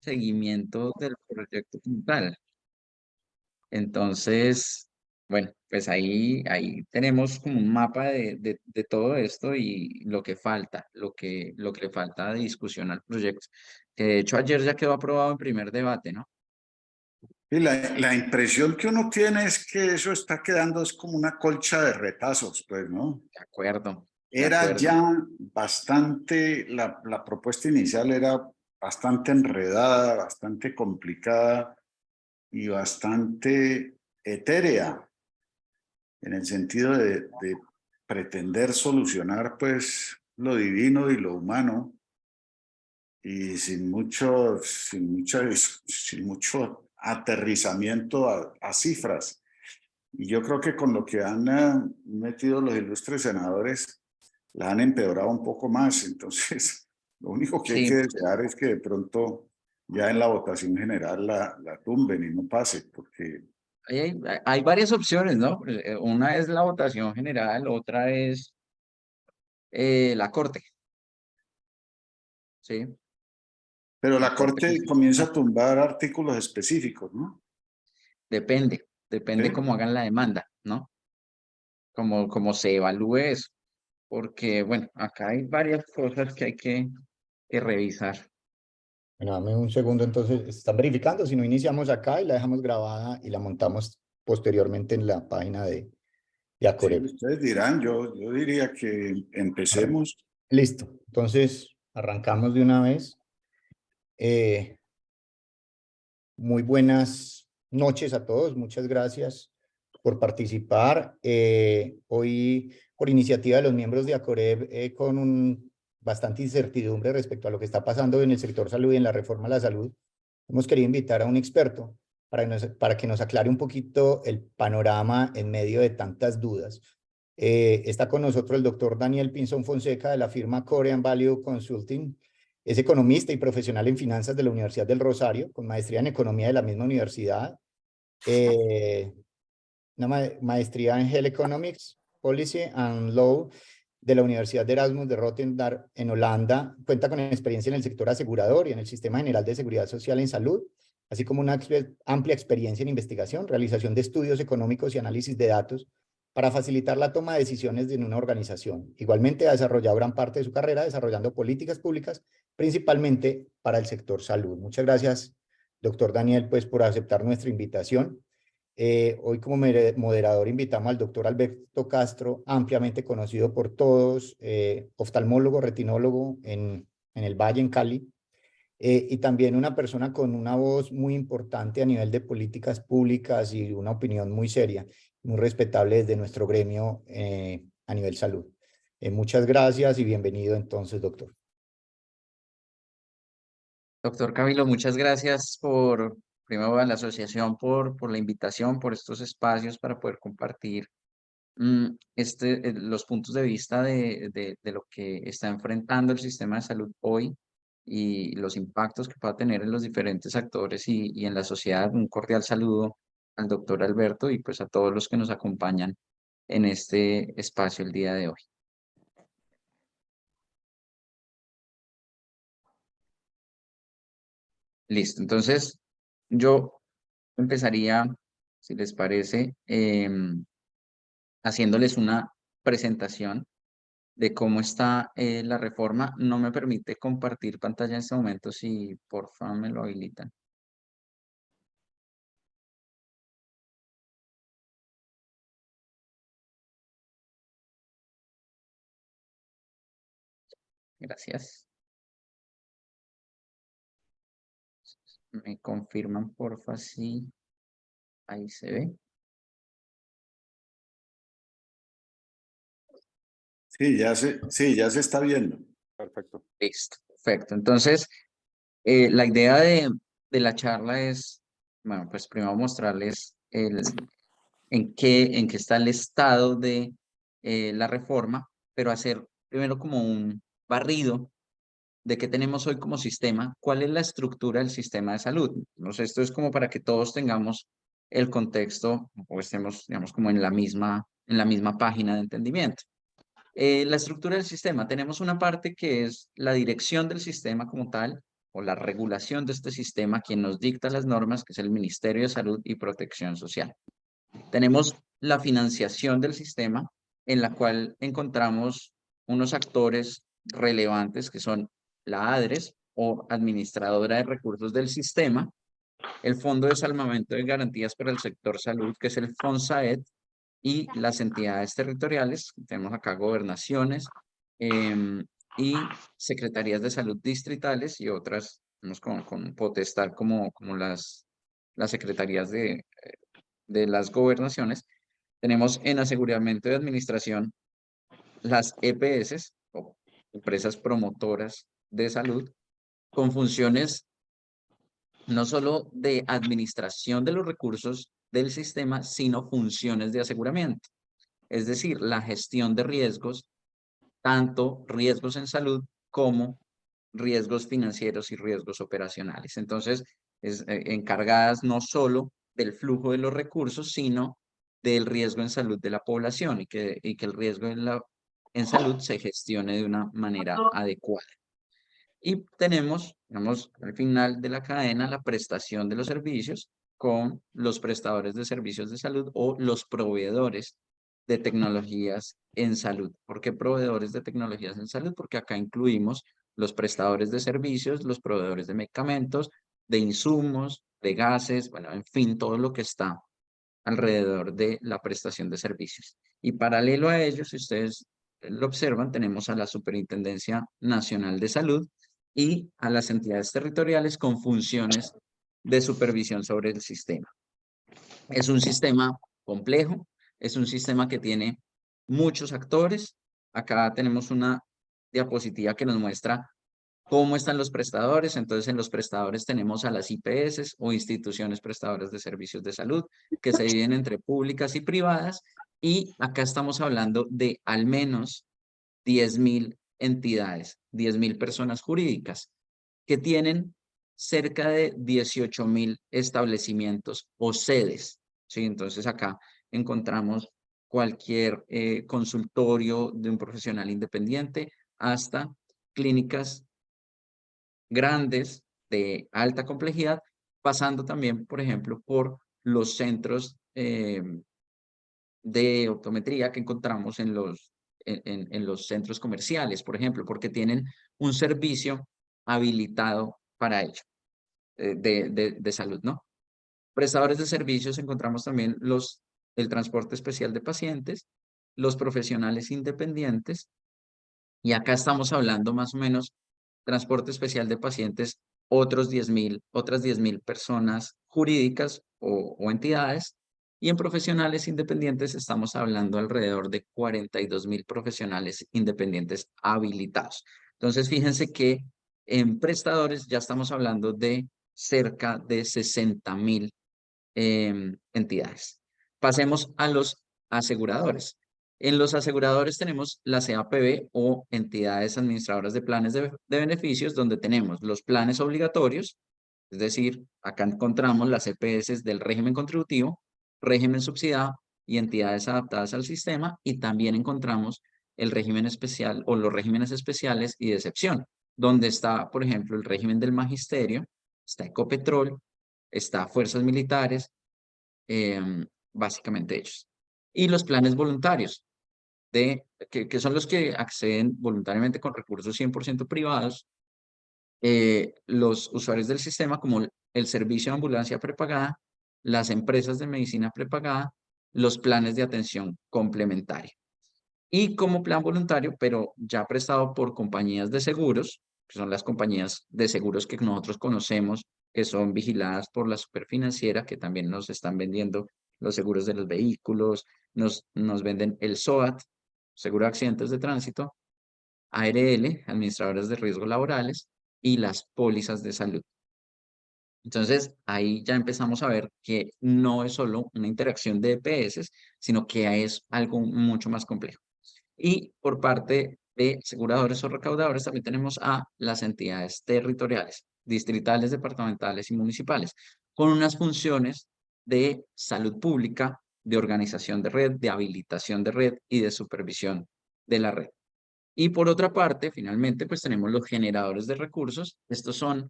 seguimiento del proyecto como tal. Entonces, bueno, pues ahí tenemos como un mapa de todo esto y lo que falta, lo que le falta de discusión al proyecto. Que de hecho ayer ya quedó aprobado en primer debate, ¿no? Y la impresión que uno tiene es que eso está quedando es como una colcha de retazos, pues, ¿no? De acuerdo, de Era acuerdo. ya bastante, la propuesta inicial era bastante enredada, bastante complicada y bastante etérea, en el sentido de pretender solucionar, pues, lo divino y lo humano, y sin mucho aterrizamiento a cifras. Y yo creo que con lo que han metido los ilustres senadores, la han empeorado un poco más. Entonces, lo único que hay que Sí, desear es que de pronto ya en la votación general la tumben y no pase, porque hay varias opciones, ¿no? Una es la votación general, otra es la corte, ¿sí? pero La la corte Corte comienza constitucional. a tumbar artículos específicos, ¿no? Depende ¿Sí? cómo hagan la demanda, ¿no? Cómo se evalúe eso. Porque, bueno, acá hay varias cosas que hay que revisar. Bueno, dame un segundo, entonces, están verificando, si no iniciamos acá y la dejamos grabada y la montamos posteriormente en la página de Sí, Acoreb. ustedes dirán, yo diría que empecemos. Listo, entonces arrancamos de una vez. Eh, Muy buenas noches a todos, muchas gracias por participar. Hoy, por iniciativa de los miembros de Acoreb, con bastante incertidumbre respecto a lo que está pasando en el sector salud y en la reforma a la salud, hemos querido invitar a un experto para que nos aclare un poquito el panorama en medio de tantas dudas. Está con nosotros el doctor Daniel Pinzón Fonseca de la firma Korean Value Consulting. Es economista y profesional en finanzas de la Universidad del Rosario, con maestría en economía de la misma universidad, eh, una maestría en Health Economics, Policy and Law de la Universidad de Erasmus de Rotterdam en Holanda. Cuenta con experiencia en el sector asegurador y en el Sistema General de Seguridad Social en Salud, así como una amplia experiencia en investigación, realización de estudios económicos y análisis de datos para facilitar la toma de decisiones en una organización. Igualmente ha desarrollado gran parte de su carrera desarrollando políticas públicas, principalmente para el sector salud. Muchas gracias, doctor Daniel, pues, por aceptar nuestra invitación. Hoy como moderador invitamos al doctor Alberto Castro, ampliamente conocido por todos, oftalmólogo, retinólogo en el Valle, en Cali, y también una persona con una voz muy importante a nivel de políticas públicas y una opinión muy seria, muy respetable desde nuestro gremio a nivel salud. Muchas gracias y bienvenido entonces, doctor. Doctor Camilo, muchas gracias primero a la asociación por la invitación, por estos espacios para poder compartir los puntos de vista de lo que está enfrentando el sistema de salud hoy y los impactos que pueda tener en los diferentes actores y en la sociedad. Un cordial saludo al doctor Alberto y pues a todos los que nos acompañan en este espacio el día de hoy. Listo, entonces yo empezaría, si les parece, haciéndoles una presentación de cómo está la reforma. No me permite compartir pantalla en este momento, si por favor me lo habilitan. Gracias. Me confirman, porfa, si ahí se ve. Sí, ya se está viendo. Perfecto. Listo, perfecto. Entonces, la idea de la charla es, bueno, pues primero mostrarles en qué está el estado de la reforma, pero hacer primero como un barrido de qué tenemos hoy como sistema, cuál es la estructura del sistema de salud. Entonces, esto es como para que todos tengamos el contexto o estemos, digamos, como en la misma página de entendimiento. La estructura del sistema, tenemos una parte que es la dirección del sistema como tal, o la regulación de este sistema, quien nos dicta las normas, que es el Ministerio de Salud y Protección Social. Tenemos la financiación del sistema, en la cual encontramos unos actores relevantes que son la ADRES o Administradora de Recursos del Sistema, el Fondo de Salvamento de Garantías para el Sector Salud, que es el FONSAED, y las entidades territoriales, tenemos acá gobernaciones y secretarías de salud distritales y otras con potestad como las secretarías de las gobernaciones. Tenemos en aseguramiento de administración las EPS o empresas promotoras de salud con funciones no solo de administración de los recursos del sistema, sino funciones de aseguramiento. Es decir, la gestión de riesgos, tanto riesgos en salud como riesgos financieros y riesgos operacionales. Entonces, encargadas no solo del flujo de los recursos, sino del riesgo en salud de la población y que el riesgo en salud se gestione de una manera adecuada. Y tenemos, digamos, al final de la cadena, la prestación de los servicios con los prestadores de servicios de salud o los proveedores de tecnologías en salud. ¿Por qué proveedores de tecnologías en salud? Porque acá incluimos los prestadores de servicios, los proveedores de medicamentos, de insumos, de gases, bueno, en fin, todo lo que está alrededor de la prestación de servicios. Y paralelo a ello, si ustedes lo observan, tenemos a la Superintendencia Nacional de Salud y a las entidades territoriales con funciones de supervisión sobre el sistema. Es un sistema complejo, es un sistema que tiene muchos actores. Acá tenemos una diapositiva que nos muestra cómo están los prestadores. Entonces, en los prestadores tenemos a las IPS o instituciones prestadoras de servicios de salud, que se dividen entre públicas y privadas. Y acá estamos hablando de al menos 10.000 entidades, 10.000 personas jurídicas, que tienen cerca de 18.000 establecimientos o sedes. ¿Sí? Entonces, acá encontramos cualquier consultorio de un profesional independiente hasta clínicas grandes de alta complejidad, pasando también, por ejemplo, por los centros de optometría que encontramos en los centros comerciales, por ejemplo, porque tienen un servicio habilitado para ello, de salud, ¿no? Prestadores de servicios encontramos también el transporte especial de pacientes, los profesionales independientes, y acá estamos hablando más o menos transporte especial de pacientes, otras 10.000 personas jurídicas o entidades, y en profesionales independientes estamos hablando alrededor de 42.000 profesionales independientes habilitados. Entonces, fíjense que en prestadores ya estamos hablando de cerca de 60.000 entidades. Pasemos a los aseguradores. En los aseguradores tenemos las EAPB o entidades administradoras de planes de beneficios, donde tenemos los planes obligatorios, es decir, acá encontramos las EPS del régimen contributivo, régimen subsidiado y entidades adaptadas al sistema, y también encontramos el régimen especial o los regímenes especiales y de excepción, donde está, por ejemplo, el régimen del magisterio, está Ecopetrol, está Fuerzas Militares, básicamente ellos. Y los planes voluntarios, que son los que acceden voluntariamente con recursos 100% privados, los usuarios del sistema, como el servicio de ambulancia prepagada, las empresas de medicina prepagada, los planes de atención complementaria. Y como plan voluntario, pero ya prestado por compañías de seguros, que son las compañías de seguros que nosotros conocemos, que son vigiladas por la Superfinanciera, que también nos están vendiendo los seguros de los vehículos, nos venden el SOAT, Seguro de Accidentes de Tránsito, ARL, Administradoras de Riesgos Laborales, y las pólizas de salud. Entonces, ahí ya empezamos a ver que no es solo una interacción de EPS, sino que es algo mucho más complejo. Y por parte de aseguradores o recaudadores también tenemos a las entidades territoriales, distritales, departamentales y municipales, con unas funciones de salud pública, de organización de red, de habilitación de red y de supervisión de la red. Y por otra parte, finalmente, pues tenemos los generadores de recursos. Estos son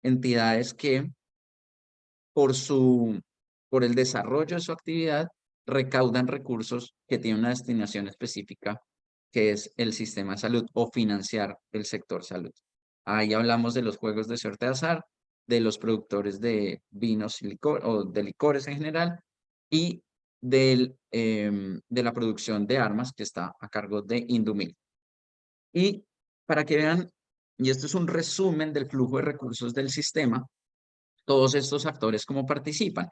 entidades que por el desarrollo de su actividad recaudan recursos que tienen una destinación específica, que es el sistema de salud o financiar el sector salud. Ahí hablamos de los juegos de suerte de azar, de los productores de vinos y licor, o de licores en general, y de la producción de armas que está a cargo de Indumil. Y para que vean, y esto es un resumen del flujo de recursos del sistema, todos estos actores cómo participan.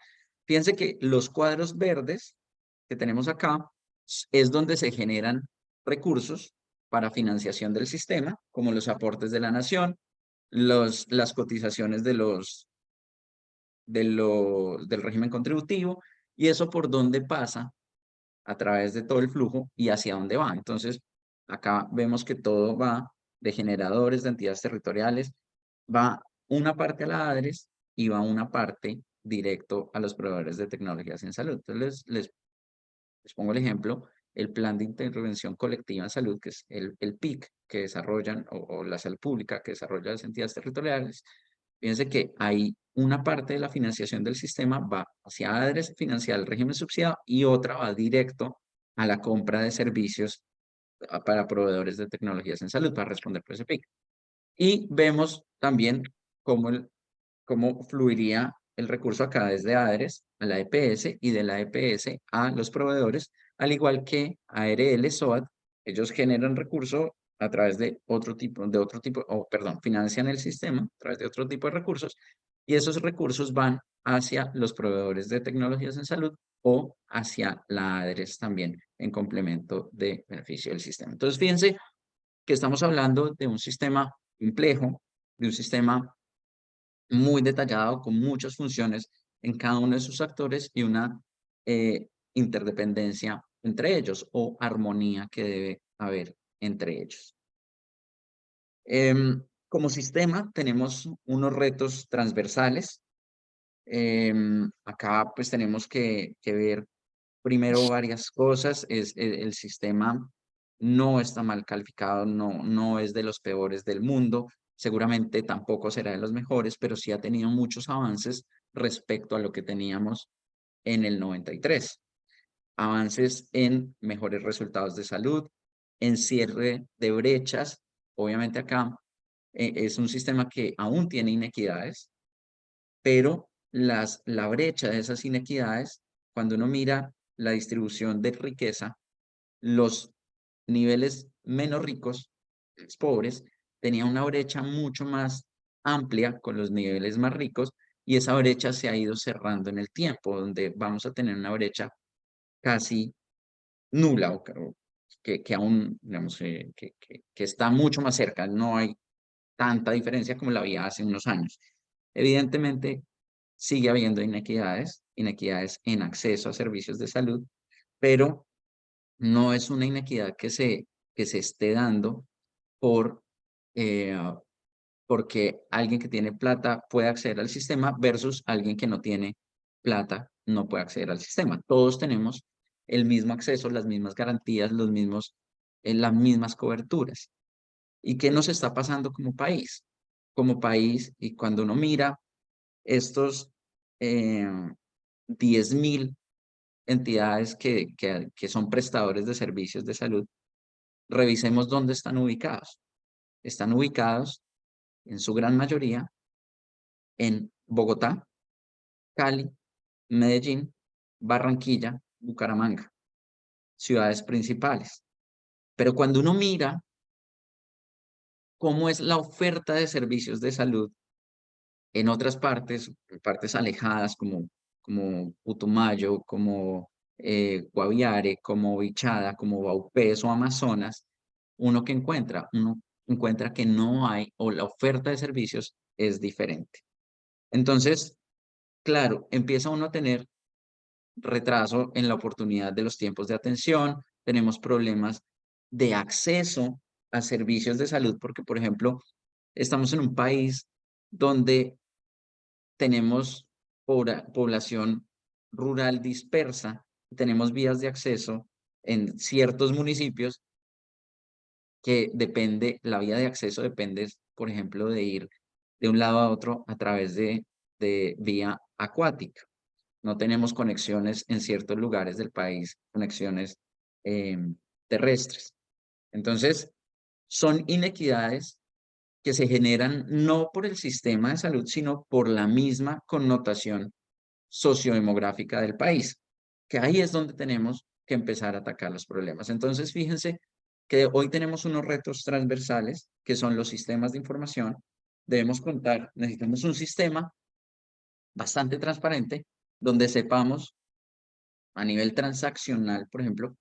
Fíjense que los cuadros verdes que tenemos acá es donde se generan recursos para financiación del sistema, como los aportes de la nación, las cotizaciones del régimen contributivo, y eso por dónde pasa a través de todo el flujo y hacia dónde va. Entonces, acá vemos que todo va de generadores, de entidades territoriales, va una parte a la ADRES y va una parte directo a los proveedores de tecnologías en salud. Entonces, les pongo el ejemplo, el Plan de Intervención Colectiva en Salud, que es el PIC que desarrollan, o la salud pública que desarrollan las entidades territoriales. Fíjense que hay una parte de la financiación del sistema va hacia ADRES, financiar el régimen subsidiado, y otra va directo a la compra de servicios para proveedores de tecnologías en salud para responder por ese PIC. Y vemos también cómo fluiría el recurso acá desde ADRES a la EPS y de la EPS a los proveedores, al igual que ARL, SOAT, ellos generan recurso a través de otro tipo, financian el sistema a través de otro tipo de recursos, y esos recursos van hacia los proveedores de tecnologías en salud o hacia la ADRES también en complemento de beneficio del sistema. Entonces, fíjense que estamos hablando de un sistema complejo, de un sistema muy detallado, con muchas funciones en cada uno de sus actores y una interdependencia entre ellos o armonía que debe haber entre ellos. Como sistema tenemos unos retos transversales. Acá pues tenemos que ver primero varias cosas. El sistema no está mal calificado, no es de los peores del mundo, seguramente tampoco será de los mejores, pero sí ha tenido muchos avances respecto a lo que teníamos en el 93. Avances en mejores resultados de salud, en cierre de brechas. Obviamente acá es un sistema que aún tiene inequidades, pero la brecha de esas inequidades, cuando uno mira la distribución de riqueza, los niveles menos ricos, los pobres, tenían una brecha mucho más amplia con los niveles más ricos, y esa brecha se ha ido cerrando en el tiempo, donde vamos a tener una brecha casi nula, o que aún, digamos, que está mucho más cerca, no hay tanta diferencia como la había hace unos años. Evidentemente, sigue habiendo inequidades en acceso a servicios de salud, pero no es una inequidad que se esté dando por, eh, porque alguien que tiene plata puede acceder al sistema versus alguien que no tiene plata no puede acceder al sistema. Todos tenemos el mismo acceso, las mismas garantías, las mismas coberturas. ¿Y qué nos está pasando como país? Como país, y cuando uno mira estos 10.000 entidades que son prestadores de servicios de salud, revisemos dónde están ubicados. Están ubicados, en su gran mayoría, en Bogotá, Cali, Medellín, Barranquilla, Bucaramanga, ciudades principales. Pero cuando uno mira cómo es la oferta de servicios de salud en otras partes, alejadas como Putumayo, como Guaviare, como Vichada, como Vaupés o Amazonas, uno encuentra que no hay, o la oferta de servicios es diferente. Entonces, claro, empieza uno a tener retraso en la oportunidad de los tiempos de atención, tenemos problemas de acceso a servicios de salud, porque, por ejemplo, estamos en un país donde tenemos población rural dispersa, tenemos vías de acceso en ciertos municipios que la vía de acceso depende, por ejemplo, de ir de un lado a otro a través de vía acuática. No tenemos conexiones en ciertos lugares del país, conexiones terrestres. Entonces, son inequidades que se generan no por el sistema de salud, sino por la misma connotación sociodemográfica del país, que ahí es donde tenemos que empezar a atacar los problemas. Entonces, fíjense que hoy tenemos unos retos transversales, que son los sistemas de información. Debemos contar, necesitamos un sistema bastante transparente, donde sepamos a nivel transaccional, por ejemplo,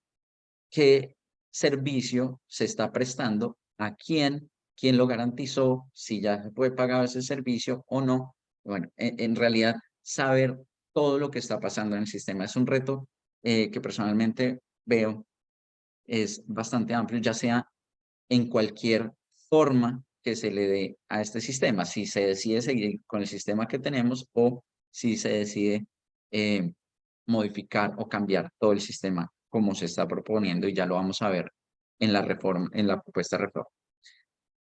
qué servicio se está prestando, a quién lo garantizó, si ya se puede pagar ese servicio o no. Bueno, en realidad, saber todo lo que está pasando en el sistema es un reto que personalmente veo es bastante amplio, ya sea en cualquier forma que se le dé a este sistema, si se decide seguir con el sistema que tenemos o si se decide eh, modificar o cambiar todo el sistema como se está proponiendo, y ya lo vamos a ver en la reforma, en la propuesta de reforma.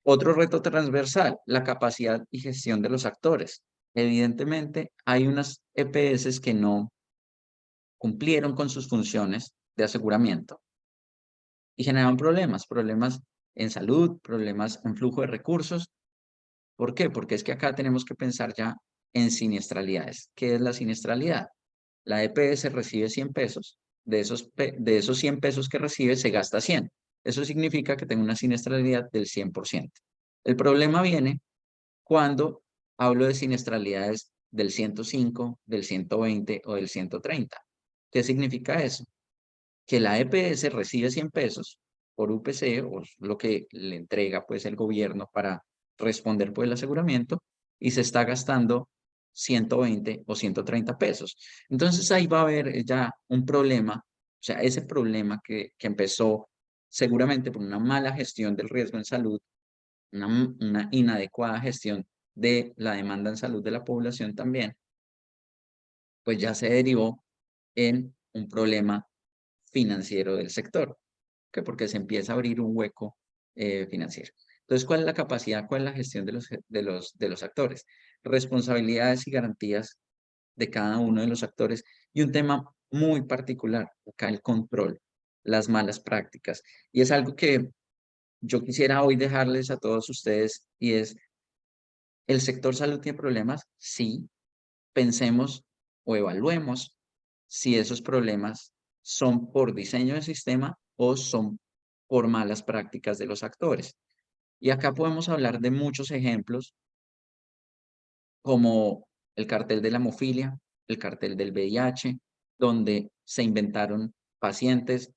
Otro reto transversal, la capacidad y gestión de los actores. Evidentemente, hay unas EPS que no cumplieron con sus funciones de aseguramiento y generaban problemas en salud, problemas en flujo de recursos. ¿Por qué? Porque es que acá tenemos que pensar ya en siniestralidades. ¿Qué es la siniestralidad? La EPS recibe 100 pesos, de esos 100 pesos que recibe se gasta 100. Eso significa que tengo una siniestralidad del 100%. El problema viene cuando hablo de siniestralidades del 105, del 120 o del 130. ¿Qué significa eso? Que la EPS recibe 100 pesos por UPC, o lo que le entrega pues el gobierno para responder por el aseguramiento, y se está gastando 120 o 130 pesos. Entonces ahí va a haber ya un problema, o sea, ese problema que empezó seguramente por una mala gestión del riesgo en salud, una inadecuada gestión de la demanda en salud de la población también, pues ya se derivó en un problema financiero del sector, que porque se empieza a abrir un hueco financiero. Entonces, ¿cuál es la capacidad, cuál es la gestión de los actores? Responsabilidades y garantías de cada uno de los actores, y un tema muy particular, acá el control, las malas prácticas. Y es algo que yo quisiera hoy dejarles a todos ustedes, y es, ¿el sector salud tiene problemas? Sí. Pensemos o evaluemos si esos problemas son por diseño del sistema o son por malas prácticas de los actores. Y acá podemos hablar de muchos ejemplos, como el cartel de la hemofilia, el cartel del VIH, donde se inventaron pacientes,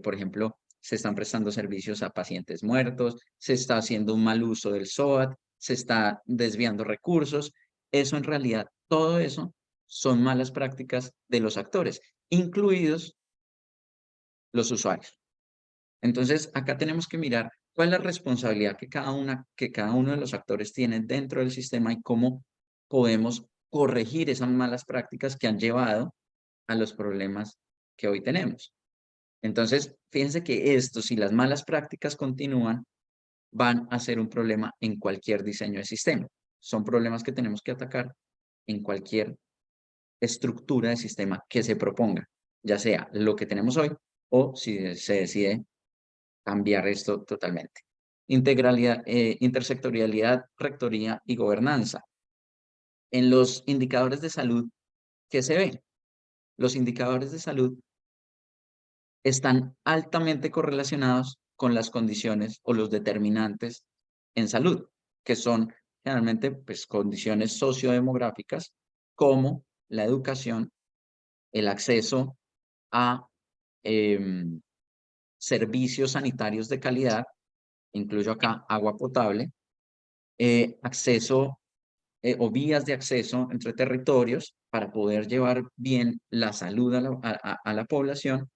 por ejemplo, se están prestando servicios a pacientes muertos, se está haciendo un mal uso del SOAT, se está desviando recursos. Eso en realidad, todo eso son malas prácticas de los actores, incluidos los usuarios. Entonces, acá tenemos que mirar cuál es la responsabilidad que cada uno de los actores tiene dentro del sistema, y cómo podemos corregir esas malas prácticas que han llevado a los problemas que hoy tenemos. Entonces, fíjense que esto, si las malas prácticas continúan, van a ser un problema en cualquier diseño de sistema. Son problemas que tenemos que atacar en cualquier estructura de sistema que se proponga, ya sea lo que tenemos hoy o si se decide cambiar esto totalmente. Integralidad, intersectorialidad, rectoría y gobernanza. En los indicadores de salud, ¿qué se ve? Los indicadores de salud están altamente correlacionados con las condiciones o los determinantes en salud, que son generalmente pues, condiciones sociodemográficas, como la educación, el acceso a servicios sanitarios de calidad, incluyo acá agua potable, acceso o vías de acceso entre territorios para poder llevar bien la salud a la población.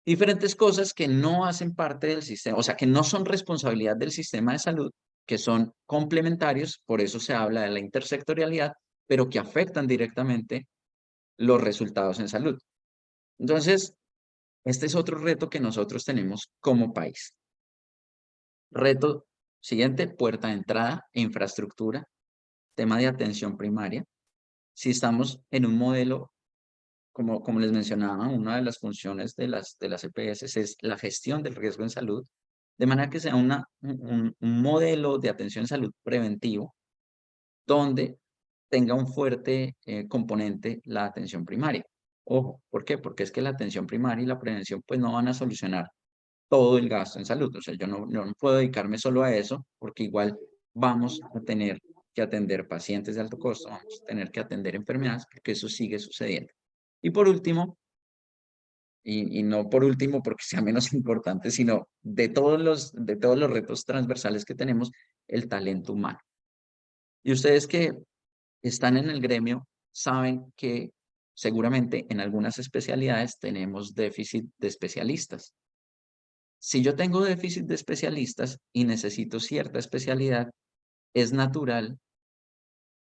Diferentes cosas que no hacen parte del sistema, o sea, que no son responsabilidad del sistema de salud, que son complementarios, por eso se habla de la intersectorialidad, pero que afectan directamente los resultados en salud. Entonces, este es otro reto que nosotros tenemos como país. Reto Siguiente, puerta de entrada e infraestructura, tema de atención primaria. Si estamos en un modelo, como les mencionaba, una de las funciones de las EPS es la gestión del riesgo en salud, de manera que sea un modelo de atención en salud preventivo, donde tenga un fuerte componente la atención primaria. Ojo, ¿por qué? Porque es que la atención primaria y la prevención pues no van a solucionar todo el gasto en salud. O sea, yo no puedo dedicarme solo a eso, porque igual vamos a tener que atender pacientes de alto costo, vamos a tener que atender enfermedades, porque eso sigue sucediendo. Y por último, y no por último porque sea menos importante, sino de todos los retos transversales que tenemos, el talento humano. Y ustedes que están en el gremio saben que seguramente en algunas especialidades tenemos déficit de especialistas. Si yo tengo déficit de especialistas y necesito cierta especialidad, es natural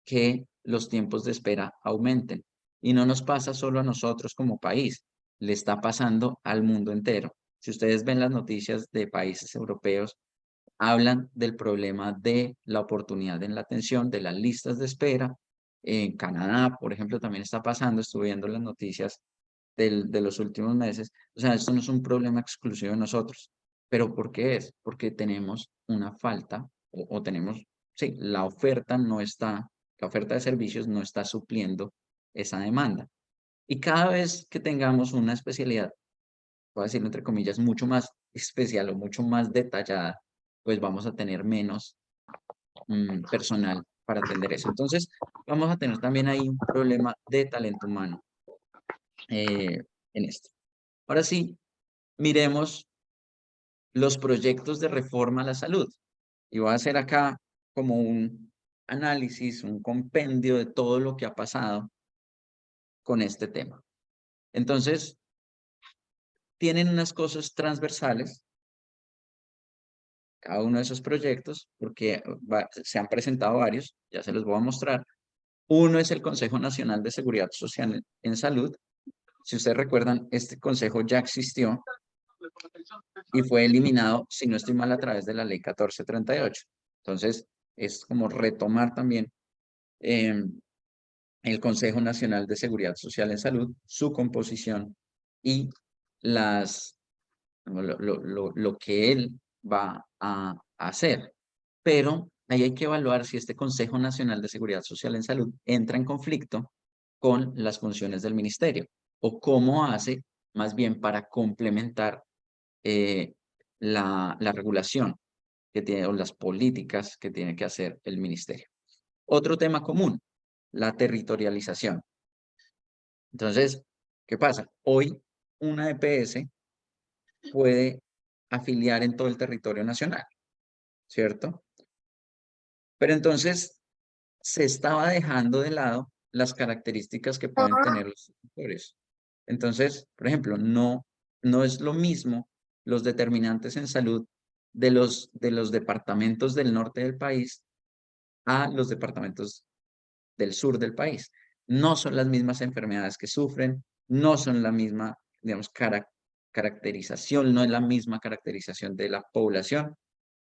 que los tiempos de espera aumenten. Y no nos pasa solo a nosotros como país, le está pasando al mundo entero. Si ustedes ven las noticias de países europeos, hablan del problema de la oportunidad en la atención, de las listas de espera. En Canadá, por ejemplo, también está pasando, estuve viendo las noticias de los últimos meses. O sea, esto no es un problema exclusivo de nosotros. ¿Pero por qué es? Porque tenemos una falta o tenemos, sí, la oferta de servicios no está supliendo esa demanda. Y cada vez que tengamos una especialidad, voy a decirlo entre comillas, mucho más especial o mucho más detallada, pues vamos a tener menos personal para atender eso. Entonces, vamos a tener también ahí un problema de talento humano en esto. Ahora sí, miremos los proyectos de reforma a la salud. Y voy a hacer acá como un análisis, un compendio de todo lo que ha pasado con este tema. Entonces, tienen unas cosas transversales, cada uno de esos proyectos, porque se han presentado varios, ya se los voy a mostrar. Uno es el Consejo Nacional de Seguridad Social en Salud. Si ustedes recuerdan, este consejo ya existió y fue eliminado, si no estoy mal, a través de la ley 1438. Entonces, es como retomar también el Consejo Nacional de Seguridad Social en Salud, su composición y lo que él va a hacer. Pero ahí hay que evaluar si este Consejo Nacional de Seguridad Social en Salud entra en conflicto con las funciones del ministerio o cómo hace más bien para complementar la regulación que tiene o las políticas que tiene que hacer el ministerio. Otro tema común, la territorialización. Entonces, ¿qué pasa? Hoy una EPS puede afiliar en todo el territorio nacional, ¿cierto? Pero entonces se estaba dejando de lado las características que pueden tener los territorios. Entonces, por ejemplo, no es lo mismo los determinantes en salud de los departamentos del norte del país a los departamentos del sur del país. No son las mismas enfermedades que sufren, no son la misma, digamos, caracterización, no es la misma caracterización de la población,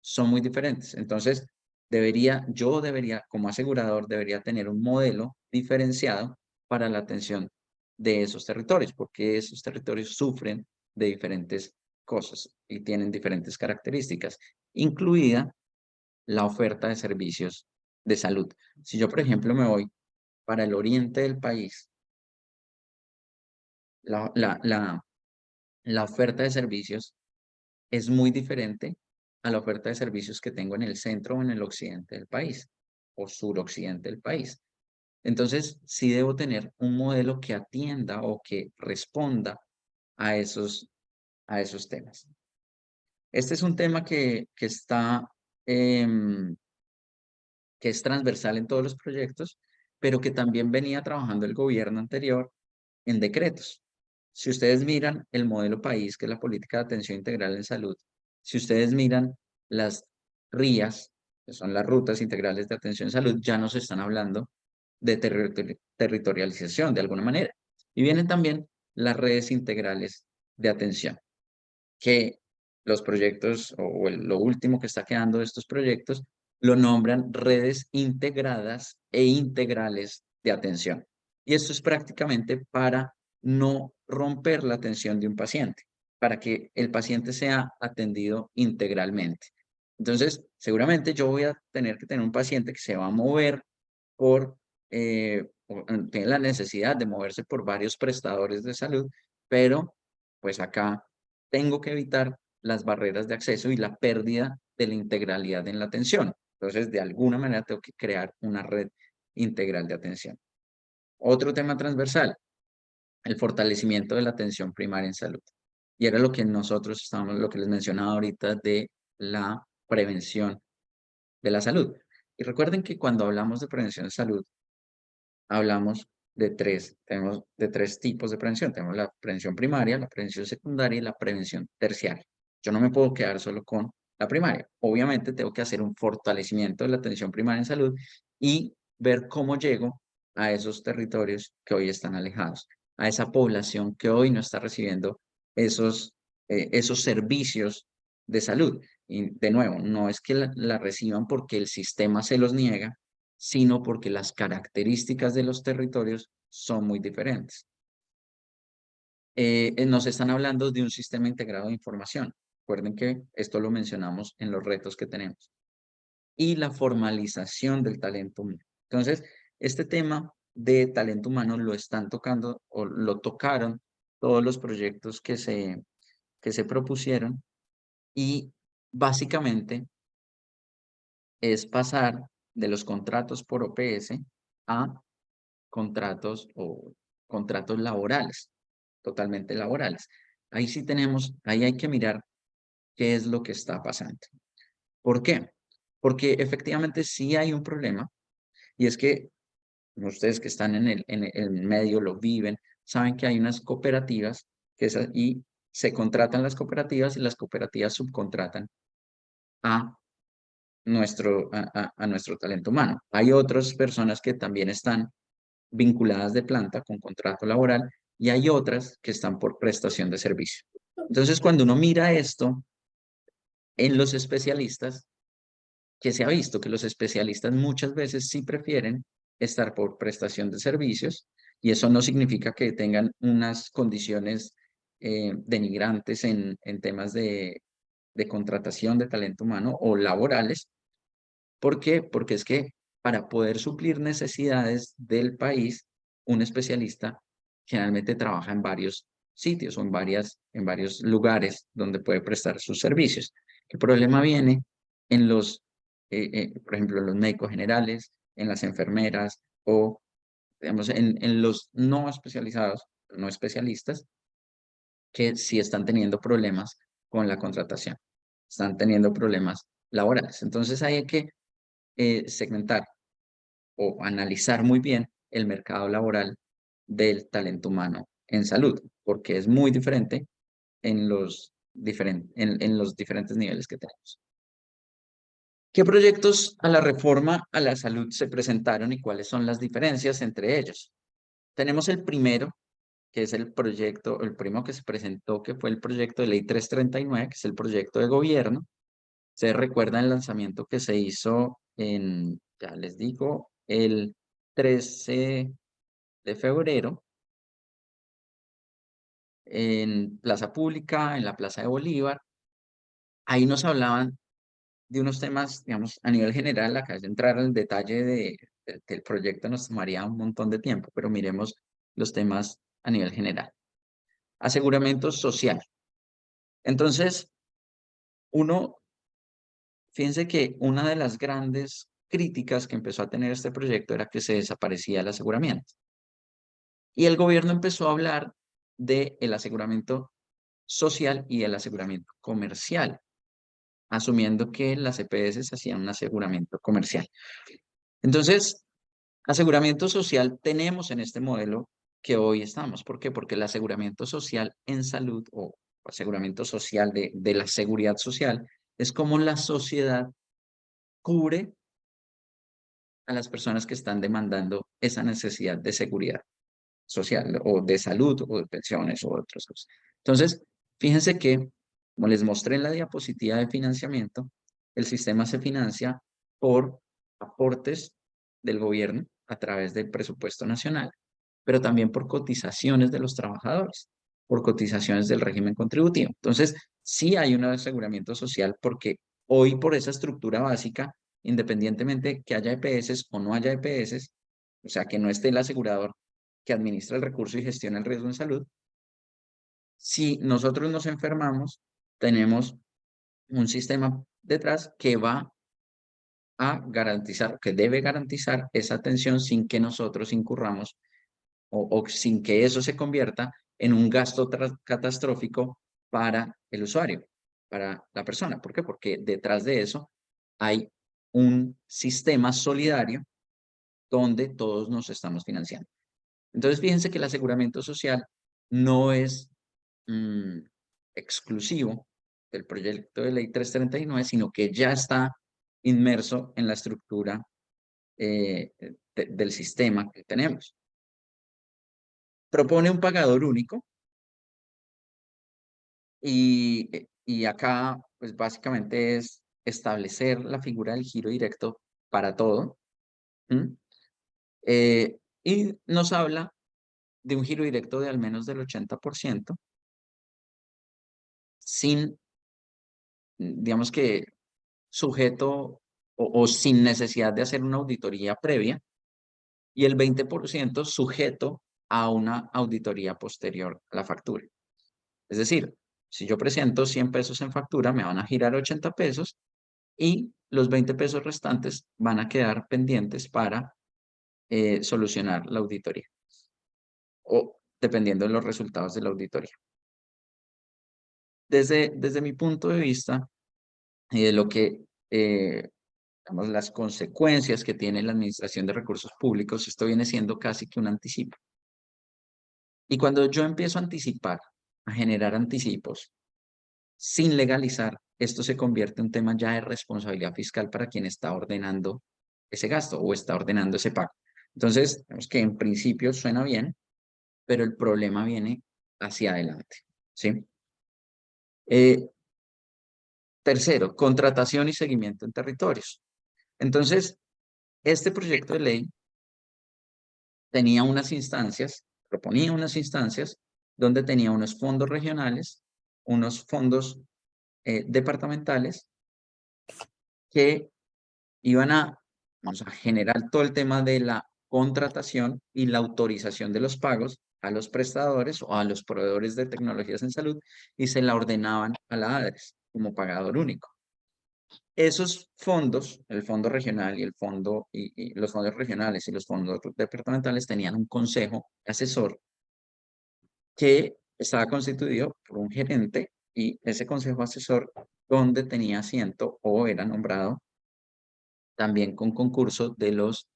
son muy diferentes. Entonces, yo debería, como asegurador, debería tener un modelo diferenciado para la atención de esos territorios, porque esos territorios sufren de diferentes cosas y tienen diferentes características, incluida la oferta de servicios de salud. Si yo, por ejemplo, me voy para el oriente del país, la oferta de servicios es muy diferente a la oferta de servicios que tengo en el centro o en el occidente del país o suroccidente del país. Entonces, sí debo tener un modelo que atienda o que responda a esos temas. Este es un tema que es transversal en todos los proyectos, pero que también venía trabajando el gobierno anterior en decretos. Si ustedes miran el modelo país, que es la política de atención integral en salud, si ustedes miran las RIAs, que son las rutas integrales de atención en salud, ya nos están hablando de territorialización de alguna manera. Y vienen también las redes integrales de atención, que los proyectos lo último que está quedando de estos proyectos, lo nombran redes integradas e integrales de atención. Y esto es prácticamente para no romper la atención de un paciente, para que el paciente sea atendido integralmente. Entonces, seguramente yo voy a tener que tener un paciente que se va a mover tiene la necesidad de moverse por varios prestadores de salud, pero pues acá tengo que evitar las barreras de acceso y la pérdida de la integralidad en la atención. Entonces, de alguna manera tengo que crear una red integral de atención. Otro tema transversal, el fortalecimiento de la atención primaria en salud. Y era lo que nosotros estábamos, lo que les mencionaba ahorita de la prevención de la salud. Y recuerden que cuando hablamos de prevención de salud, hablamos tenemos de tres tipos de prevención. Tenemos la prevención primaria, la prevención secundaria y la prevención terciaria. Yo no me puedo quedar solo con la primaria. Obviamente tengo que hacer un fortalecimiento de la atención primaria en salud y ver cómo llego a esos territorios que hoy están alejados, a esa población que hoy no está recibiendo esos servicios de salud. Y de nuevo, no es que la reciban porque el sistema se los niega, sino porque las características de los territorios son muy diferentes. Nos están hablando de un sistema integrado de información. Recuerden que esto lo mencionamos en los retos que tenemos. Y la formalización del talento humano. Entonces, este tema de talento humano lo están tocando o lo tocaron todos los proyectos que se propusieron y básicamente es pasar de los contratos por OPS a contratos o contratos laborales, totalmente laborales. Ahí sí ahí hay que mirar qué es lo que está pasando. ¿Por qué? Porque efectivamente sí hay un problema y es que ustedes que están en el medio lo viven, saben que hay unas cooperativas y se contratan las cooperativas y las cooperativas subcontratan a nuestro talento humano. Hay otras personas que también están vinculadas de planta con contrato laboral y hay otras que están por prestación de servicio. Entonces, cuando uno mira esto en los especialistas, que se ha visto que los especialistas muchas veces sí prefieren estar por prestación de servicios y eso no significa que tengan unas condiciones denigrantes en temas de contratación de talento humano o laborales. ¿Por qué? Porque es que para poder suplir necesidades del país, un especialista generalmente trabaja en varios sitios o en varios lugares donde puede prestar sus servicios. El problema viene en por ejemplo, en los médicos generales, en las enfermeras o, digamos, en los no especializados, no especialistas, que sí están teniendo problemas con la contratación, están teniendo problemas laborales. Entonces hay que segmentar o analizar muy bien el mercado laboral del talento humano en salud, porque es muy diferente en en los diferentes niveles que tenemos. ¿Qué proyectos a la reforma a la salud se presentaron y cuáles son las diferencias entre ellos? Tenemos el primero, que es el primero que se presentó, que fue el proyecto de ley 339, que es el proyecto de gobierno. Se recuerda el lanzamiento que se hizo ya les digo, el 13 de febrero en Plaza Pública, en la Plaza de Bolívar. Ahí nos hablaban de unos temas, digamos, a nivel general. Acá de entrar al detalle del proyecto nos tomaría un montón de tiempo, pero miremos los temas a nivel general. Aseguramiento social. Entonces, fíjense que una de las grandes críticas que empezó a tener este proyecto era que se desaparecía el aseguramiento. Y el gobierno empezó a hablar del aseguramiento social y el aseguramiento comercial, asumiendo que las EPS hacían un aseguramiento comercial. Entonces, aseguramiento social tenemos en este modelo que hoy estamos. ¿Por qué? Porque el aseguramiento social en salud o aseguramiento social de la seguridad social es como la sociedad cubre a las personas que están demandando esa necesidad de seguridad social o de salud o de pensiones o otras cosas. Entonces, fíjense que Como les mostré en la diapositiva de financiamiento, el sistema se financia por aportes del gobierno a través del presupuesto nacional, pero también por cotizaciones de los trabajadores, por cotizaciones del régimen contributivo. Entonces, sí hay un aseguramiento social porque hoy por esa estructura básica, independientemente que haya EPS o no haya EPS, o sea, que no esté el asegurador que administra el recurso y gestiona el riesgo en salud, si nosotros nos enfermamos, tenemos un sistema detrás que va a garantizar, que debe garantizar esa atención sin que nosotros incurramos o sin que eso se convierta en un gasto catastrófico para el usuario, para la persona. ¿Por qué? Porque detrás de eso hay un sistema solidario donde todos nos estamos financiando. Entonces, fíjense que el aseguramiento social no es exclusivo del proyecto de ley 339, sino que ya está inmerso en la estructura del sistema que tenemos. Propone un pagador único y acá, pues básicamente es establecer la figura del giro directo para todo. Y nos habla de un giro directo de al menos del 80%, sin, digamos que, sujeto o sin necesidad de hacer una auditoría previa, y el 20% sujeto a una auditoría posterior a la factura. Es decir, si yo presento 100 pesos en factura, me van a girar 80 pesos y los 20 pesos restantes van a quedar pendientes para solucionar la auditoría o dependiendo de los resultados de la auditoría. Desde mi punto de vista y de lo que, digamos, las consecuencias que tiene la administración de recursos públicos, esto viene siendo casi que un anticipo. Y cuando yo empiezo a anticipar, a generar anticipos, sin legalizar, esto se convierte en un tema ya de responsabilidad fiscal para quien está ordenando ese gasto o está ordenando ese pago. Entonces, vemos que en principio suena bien, pero el problema viene hacia adelante, ¿sí? Tercero, contratación y seguimiento en territorios. Entonces, este proyecto de ley tenía unas instancias, proponía unas instancias donde tenía unos fondos regionales, unos fondos departamentales que iban vamos a generar todo el tema de la contratación y la autorización de los pagos a los prestadores o a los proveedores de tecnologías en salud y se la ordenaban a la ADRES como pagador único. Esos fondos, el fondo regional y los fondos regionales y los fondos departamentales tenían un consejo asesor que estaba constituido por un gerente y ese consejo asesor donde tenía asiento o era nombrado también con concurso de los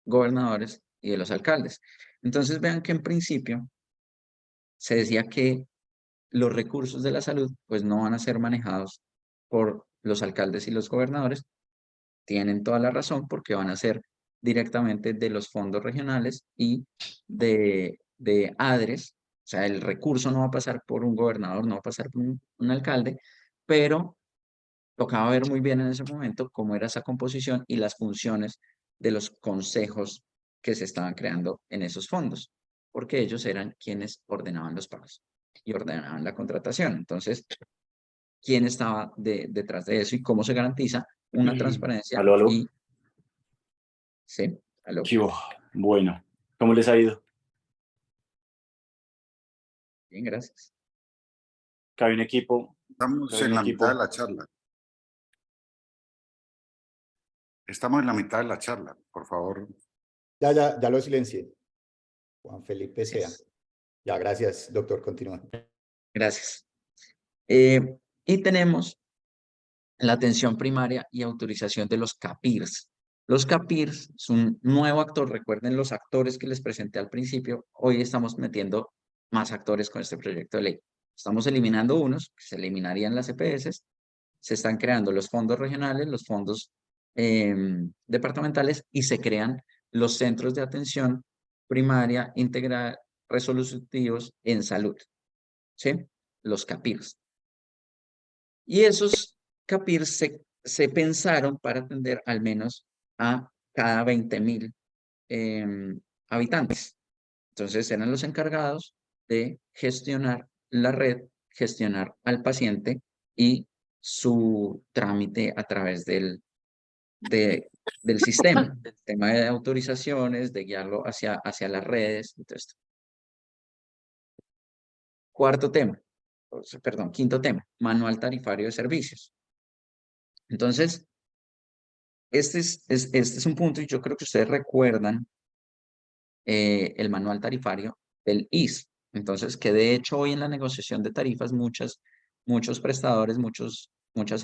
gobernadores y de los alcaldes. Entonces vean que en principio se decía que los recursos de la salud pues no van a ser manejados por los alcaldes y los gobernadores. Tienen toda la razón porque van a ser directamente de los fondos regionales y de ADRES. O sea, el recurso no va a pasar por un gobernador, no va a pasar por un alcalde, pero tocaba ver muy bien en ese momento cómo era esa composición y las funciones de los consejos que se estaban creando en esos fondos, porque ellos eran quienes ordenaban los pagos y ordenaban la contratación. Entonces, ¿quién estaba detrás de eso y cómo se garantiza una transparencia? Aló, aló. Y, sí, aló. ¿Qué hubo? Bueno, ¿cómo les ha ido? Bien, gracias. Acá hay un equipo. Estamos Acá hay en un la mitad de equipo. la charla. Estamos en la mitad de la charla, por favor. Ya lo silencié. Juan Felipe Sea. Gracias. Ya, gracias, doctor. Continúa. Gracias. Y tenemos la atención primaria y autorización de los CAPIRS. Los CAPIRS es un nuevo actor, recuerden los actores que les presenté al principio, hoy estamos metiendo más actores con este proyecto de ley. Estamos eliminando unos, se eliminarían las EPS, se están creando los fondos regionales, los fondos departamentales y se crean los centros de atención primaria integral resolutivos en salud, ¿sí? Los CAPIRS. Y esos CAPIR se pensaron para atender al menos a cada 20.000 habitantes. Entonces eran los encargados de gestionar la red, gestionar al paciente y su trámite a través del sistema, del tema de autorizaciones, de guiarlo hacia las redes y todo esto. Quinto tema, manual tarifario de servicios. Entonces, este es un punto y yo creo que ustedes recuerdan el manual tarifario del IS. Entonces, que de hecho hoy en la negociación de tarifas muchos prestadores, muchas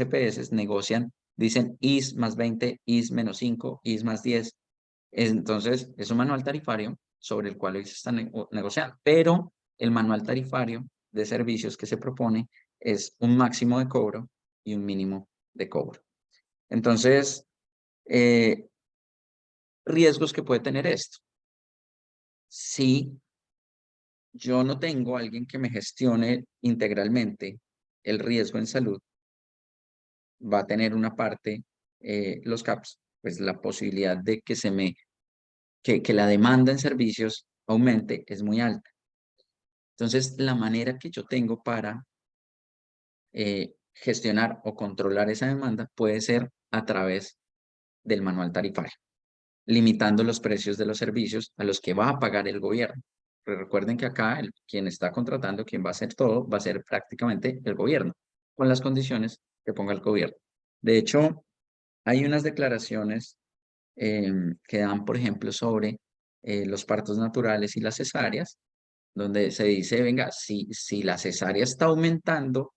EPS negocian, dicen IS más 20, IS menos 5, IS más 10. Entonces, es un manual tarifario sobre el cual hoy se está negociando, pero el manual tarifario de servicios que se propone es un máximo de cobro y un mínimo de cobro. Entonces, riesgos que puede tener esto. Si yo no tengo a alguien que me gestione integralmente el riesgo en salud, va a tener una parte, los CAPS, pues la posibilidad de que la demanda en servicios aumente es muy alta. Entonces, la manera que yo tengo para gestionar o controlar esa demanda puede ser a través del manual tarifario, limitando los precios de los servicios a los que va a pagar el gobierno. Pero recuerden que acá quien está contratando, quien va a hacer todo, va a ser prácticamente el gobierno, con las condiciones que ponga el gobierno. De hecho, hay unas declaraciones que dan, por ejemplo, sobre los partos naturales y las cesáreas, donde se dice, venga, si la cesárea está aumentando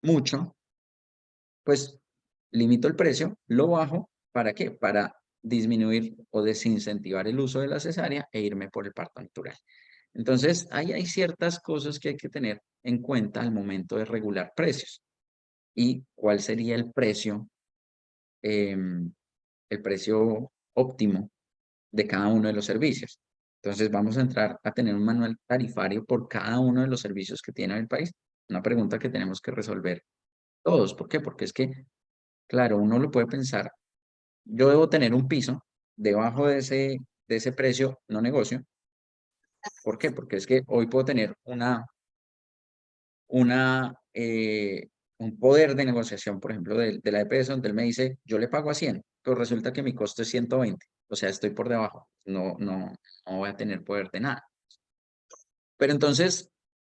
mucho, pues limito el precio, lo bajo, ¿para qué? Para disminuir o desincentivar el uso de la cesárea e irme por el parto natural. Entonces, ahí hay ciertas cosas que hay que tener en cuenta al momento de regular precios. ¿Y cuál sería el precio óptimo de cada uno de los servicios? Entonces, vamos a entrar a tener un manual tarifario por cada uno de los servicios que tiene el país. Una pregunta que tenemos que resolver todos. ¿Por qué? Porque es que, claro, uno lo puede pensar, yo debo tener un piso debajo de ese precio, no negocio. ¿Por qué? Porque es que hoy puedo tener un poder de negociación, por ejemplo, de la EPS, donde él me dice, yo le pago a 100, pero resulta que mi costo es 120. O sea, estoy por debajo. No voy a tener poder de nada. Pero entonces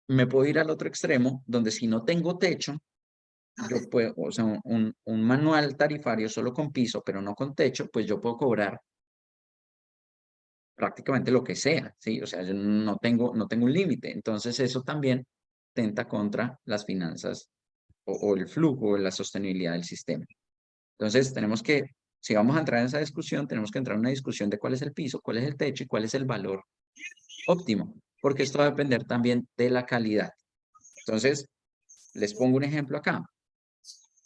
me puedo ir al otro extremo, donde si no tengo techo, yo puedo, o sea, un manual tarifario solo con piso, pero no con techo, pues yo puedo cobrar prácticamente lo que sea, ¿sí? O sea, yo no tengo un límite. Entonces eso también tenta contra las finanzas o el flujo o la sostenibilidad del sistema. Entonces tenemos que, si vamos a entrar en esa discusión, tenemos que entrar en una discusión de cuál es el piso, cuál es el techo y cuál es el valor óptimo, porque esto va a depender también de la calidad. Entonces, les pongo un ejemplo acá,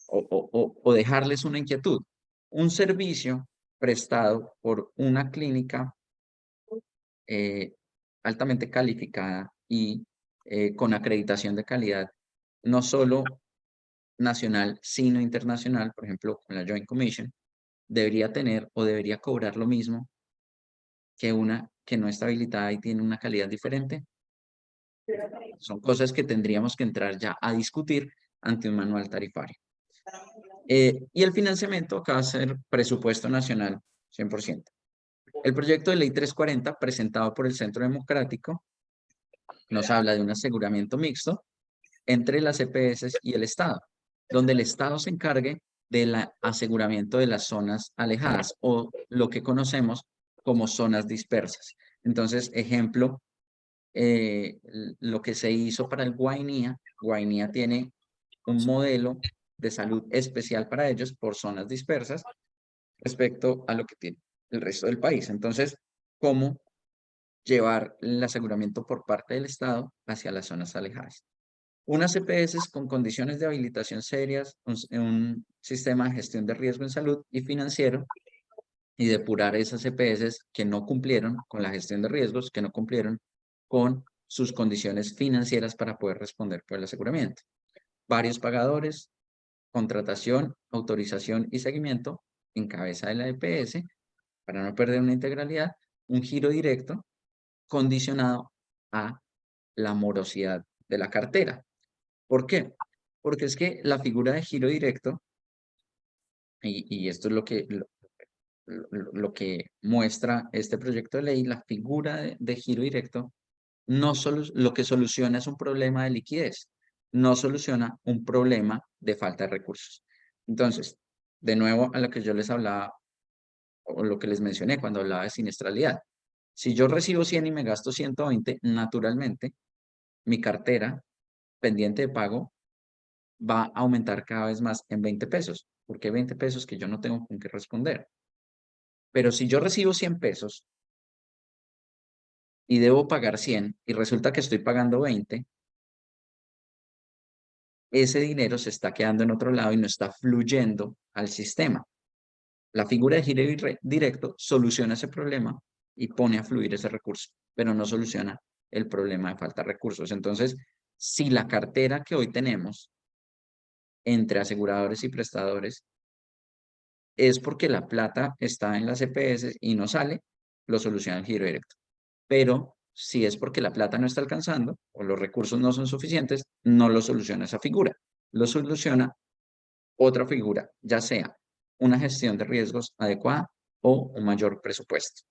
o dejarles una inquietud. Un servicio prestado por una clínica altamente calificada y con acreditación de calidad, no solo nacional, sino internacional, por ejemplo, con la Joint Commission, debería tener o debería cobrar lo mismo que una que no está habilitada y tiene una calidad diferente. Son cosas que tendríamos que entrar ya a discutir ante un manual tarifario. Y el financiamiento acá va a ser presupuesto nacional 100%. El proyecto de ley 340 presentado por el Centro Democrático nos habla de un aseguramiento mixto entre las EPS y el Estado, donde el Estado se encargue del aseguramiento de las zonas alejadas o lo que conocemos como zonas dispersas. Entonces, ejemplo, lo que se hizo para el Guainía. Guainía tiene un modelo de salud especial para ellos por zonas dispersas respecto a lo que tiene el resto del país. Entonces, ¿cómo llevar el aseguramiento por parte del Estado hacia las zonas alejadas? Unas EPS con condiciones de habilitación serias, un sistema de gestión de riesgo en salud y financiero, y depurar esas EPS que no cumplieron con la gestión de riesgos, que no cumplieron con sus condiciones financieras para poder responder por el aseguramiento. varios pagadores, contratación, autorización y seguimiento en cabeza de la EPS, para no perder una integralidad, un giro directo condicionado a la morosidad de la cartera. ¿Por qué? Porque es que la figura de giro directo, y esto es lo que muestra este proyecto de ley, la figura de giro directo, lo que soluciona es un problema de liquidez, no soluciona un problema de falta de recursos. Entonces, de nuevo a lo que yo les hablaba, o lo que les mencioné cuando hablaba de siniestralidad. Si yo recibo 100 y me gasto 120, naturalmente, mi cartera pendiente de pago va a aumentar cada vez más en 20 pesos. ¿Por qué 20 pesos que yo no tengo con qué responder? Pero si yo recibo 100 pesos y debo pagar 100 y resulta que estoy pagando 20, ese dinero se está quedando en otro lado y no está fluyendo al sistema. La figura de giro directo soluciona ese problema y pone a fluir ese recurso, pero no soluciona el problema de falta de recursos. Entonces, si la cartera que hoy tenemos entre aseguradores y prestadores es porque la plata está en las EPS y no sale, lo soluciona el giro directo. Pero si es porque la plata no está alcanzando o los recursos no son suficientes, no lo soluciona esa figura. Lo soluciona otra figura, ya sea una gestión de riesgos adecuada o un mayor presupuesto.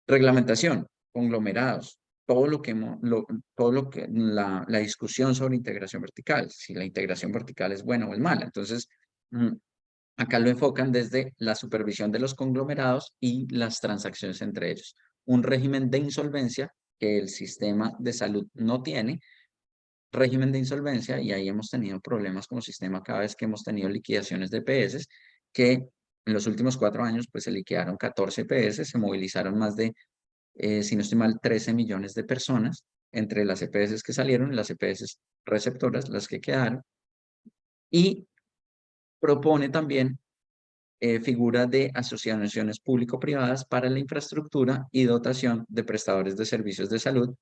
Reglamentación, conglomerados, todo lo que la discusión sobre integración vertical, si la integración vertical es buena o es mala. Entonces, acá lo enfocan desde la supervisión de los conglomerados y las transacciones entre ellos. Un régimen de insolvencia que el sistema de salud no tiene, régimen de insolvencia, y ahí hemos tenido problemas como sistema cada vez que hemos tenido liquidaciones de EPS, que en los últimos 4 años pues se liquidaron 14 EPS, se movilizaron más de, si no estoy mal, 13 millones de personas entre las EPS que salieron y las EPS receptoras, las que quedaron, y propone también figura de asociaciones público-privadas para la infraestructura y dotación de prestadores de servicios de salud.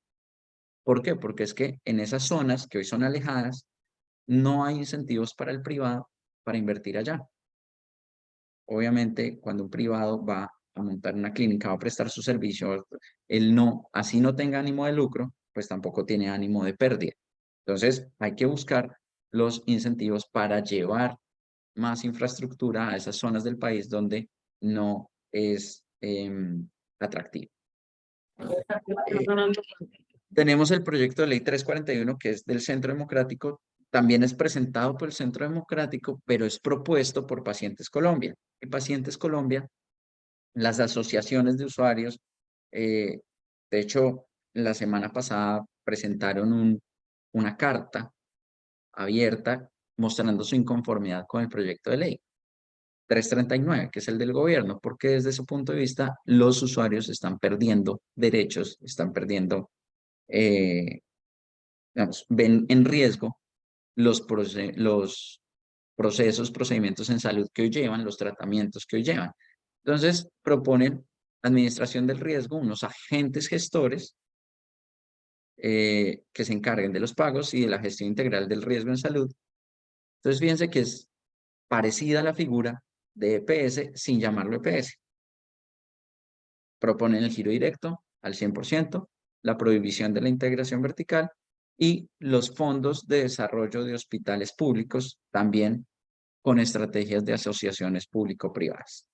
¿Por qué? Porque es que en esas zonas que hoy son alejadas, no hay incentivos para el privado para invertir allá. Obviamente, cuando un privado va a montar una clínica, va a prestar su servicio, él no, así no tenga ánimo de lucro, pues tampoco tiene ánimo de pérdida. Entonces, hay que buscar los incentivos para llevar más infraestructura a esas zonas del país donde no es atractivo. Tenemos el proyecto de ley 341, que es del Centro Democrático, también es presentado por el Centro Democrático, pero es propuesto por Pacientes Colombia. Y Pacientes Colombia, las asociaciones de usuarios, de hecho, la semana pasada presentaron una carta abierta mostrando su inconformidad con el proyecto de ley 339, que es el del gobierno, porque desde su punto de vista los usuarios están perdiendo derechos, están perdiendo, digamos, ven en riesgo los procesos, procedimientos en salud que hoy llevan, los tratamientos que hoy llevan. Entonces, proponen administración del riesgo, unos agentes gestores que se encarguen de los pagos y de la gestión integral del riesgo en salud. Entonces, fíjense que es parecida a la figura de EPS sin llamarlo EPS. Proponen el giro directo al 100%, la prohibición de la integración vertical y los fondos de desarrollo de hospitales públicos también con estrategias de asociaciones público-privadas.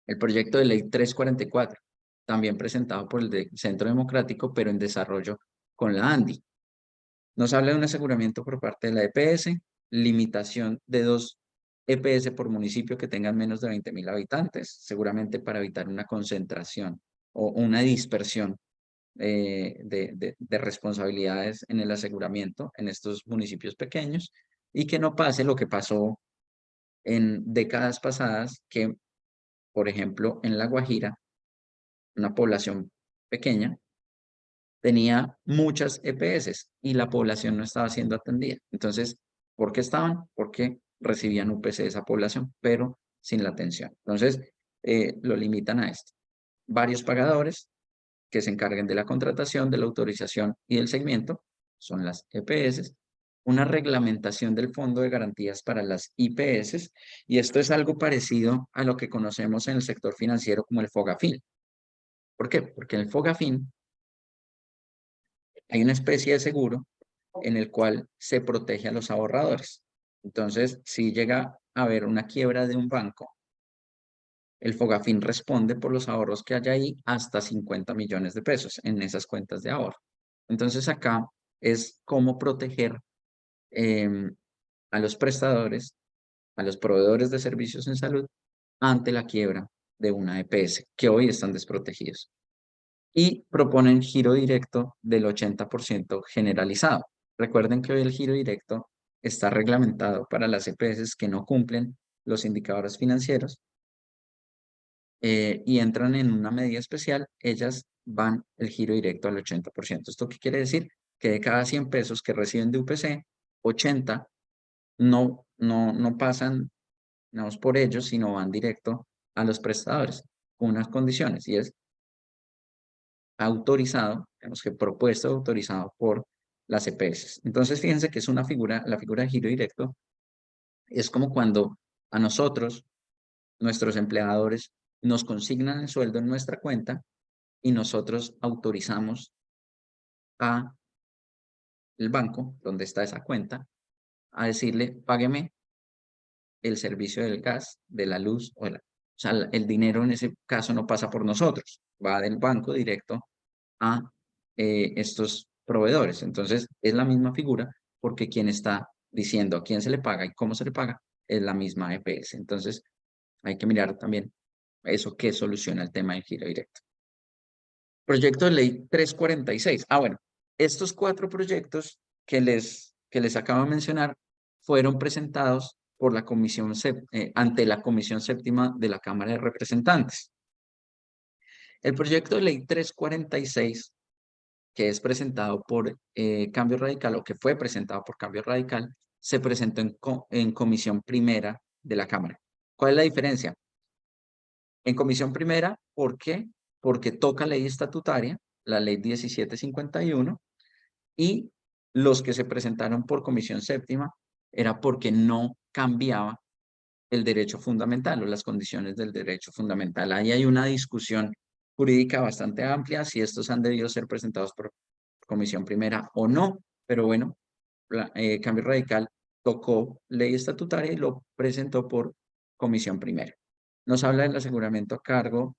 El proyecto de ley 344, también presentado por el Centro Democrático, pero en desarrollo con la ANDI. Nos habla de un aseguramiento por parte de la EPS, limitación de 2 EPS por municipio que tengan menos de 20.000 habitantes, seguramente para evitar una concentración o una dispersión de responsabilidades en el aseguramiento en estos municipios pequeños, y que no pase lo que pasó en décadas pasadas, que, por ejemplo, en La Guajira, una población pequeña, tenía muchas EPS y la población no estaba siendo atendida. Entonces, ¿por qué estaban? Porque recibían UPC de esa población, pero sin la atención. Entonces, lo limitan a esto. Varios pagadores que se encarguen de la contratación, de la autorización y del seguimiento, son las EPS, una reglamentación del Fondo de Garantías para las IPS, y esto es algo parecido a lo que conocemos en el sector financiero como el FOGAFIN. ¿Por qué? Porque en el FOGAFIN hay una especie de seguro en el cual se protege a los ahorradores. Entonces, si llega a haber una quiebra de un banco, el FOGAFIN responde por los ahorros que haya ahí hasta 50 millones de pesos en esas cuentas de ahorro. Entonces, acá es cómo proteger a los prestadores, a los proveedores de servicios en salud ante la quiebra de una EPS, que hoy están desprotegidos. Y proponen giro directo del 80% generalizado. Recuerden que hoy el giro directo está reglamentado para las EPS que no cumplen los indicadores financieros y entran en una medida especial, ellas van el giro directo al 80%. ¿Esto qué quiere decir? Que de cada 100 pesos que reciben de UPC, 80 no pasan, digamos, por ellos, sino van directo a los prestadores con unas condiciones, y es autorizado, digamos que propuesto, autorizado por las EPS. Entonces, fíjense que es una figura, la figura de giro directo, es como cuando a nosotros, nuestros empleadores, nos consignan el sueldo en nuestra cuenta y nosotros autorizamos a el banco, donde está esa cuenta, a decirle, págueme el servicio del gas, de la luz, o sea, el dinero en ese caso no pasa por nosotros, va del banco directo a estos proveedores. Entonces, es la misma figura porque quien está diciendo a quién se le paga y cómo se le paga es la misma EPS. Entonces, hay que mirar también eso que soluciona el tema del giro directo. Proyecto de ley 346. Bueno, estos 4 proyectos que les acabo de mencionar fueron presentados por la ante la Comisión Séptima de la Cámara de Representantes. El proyecto de ley 346, que es presentado por Cambio Radical, o que fue presentado por Cambio Radical, se presentó en Comisión Primera de la Cámara. ¿Cuál es la diferencia? En Comisión Primera, ¿por qué? Porque toca ley estatutaria, la ley 1751, y los que se presentaron por Comisión Séptima era porque no cambiaba el derecho fundamental o las condiciones del derecho fundamental. Ahí hay una discusión jurídica bastante amplia si estos han debido ser presentados por Comisión Primera o no, pero bueno, Cambio Radical tocó ley estatutaria y lo presentó por Comisión Primera. Nos habla del aseguramiento a cargo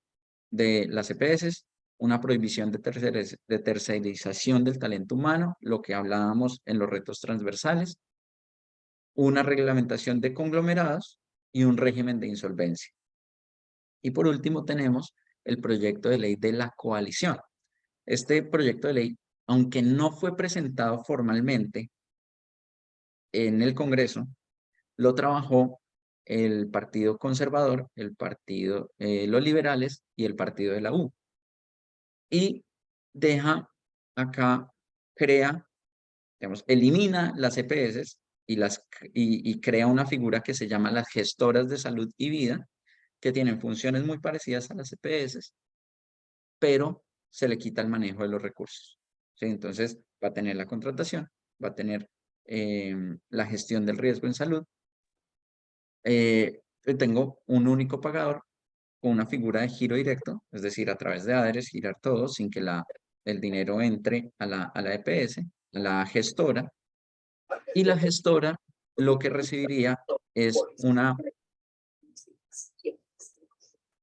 de las EPS, una prohibición de tercerización del talento humano, lo que hablábamos en los retos transversales, una reglamentación de conglomerados y un régimen de insolvencia. Y por último tenemos el proyecto de ley de la coalición. Este proyecto de ley, aunque no fue presentado formalmente en el Congreso, lo trabajó el Partido Conservador, el Partido Los Liberales y el Partido de la U. Y deja acá, crea, digamos, elimina las EPS y crea una figura que se llama las gestoras de salud y vida, que tienen funciones muy parecidas a las EPS, pero se le quita el manejo de los recursos. ¿Sí? Entonces, va a tener la contratación, va a tener la gestión del riesgo en salud. Tengo un único pagador con una figura de giro directo, es decir, a través de ADERES, girar todo sin que el dinero entre a la EPS, a la gestora, y la gestora lo que recibiría es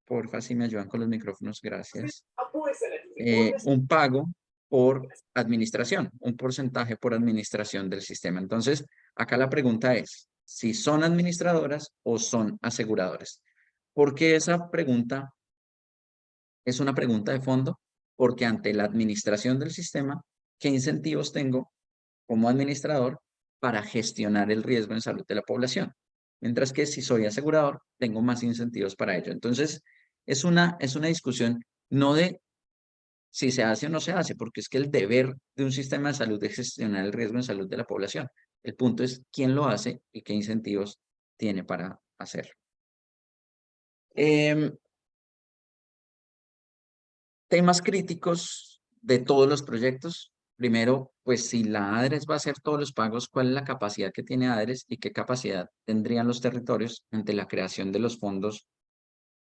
porfa, si me ayudan con los micrófonos, gracias, un pago por administración, un porcentaje por administración del sistema. Entonces, acá la pregunta es, si son administradoras o son aseguradoras. ¿Por qué esa pregunta es una pregunta de fondo? Porque ante la administración del sistema, ¿qué incentivos tengo como administrador para gestionar el riesgo en salud de la población? Mientras que si soy asegurador, tengo más incentivos para ello. Entonces, es una discusión no de si se hace o no se hace, porque es que el deber de un sistema de salud es gestionar el riesgo en salud de la población. El punto es quién lo hace y qué incentivos tiene para hacerlo. Temas críticos de todos los proyectos. Primero, pues si la ADRES va a hacer todos los pagos, ¿cuál es la capacidad que tiene ADRES y qué capacidad tendrían los territorios ante la creación de los fondos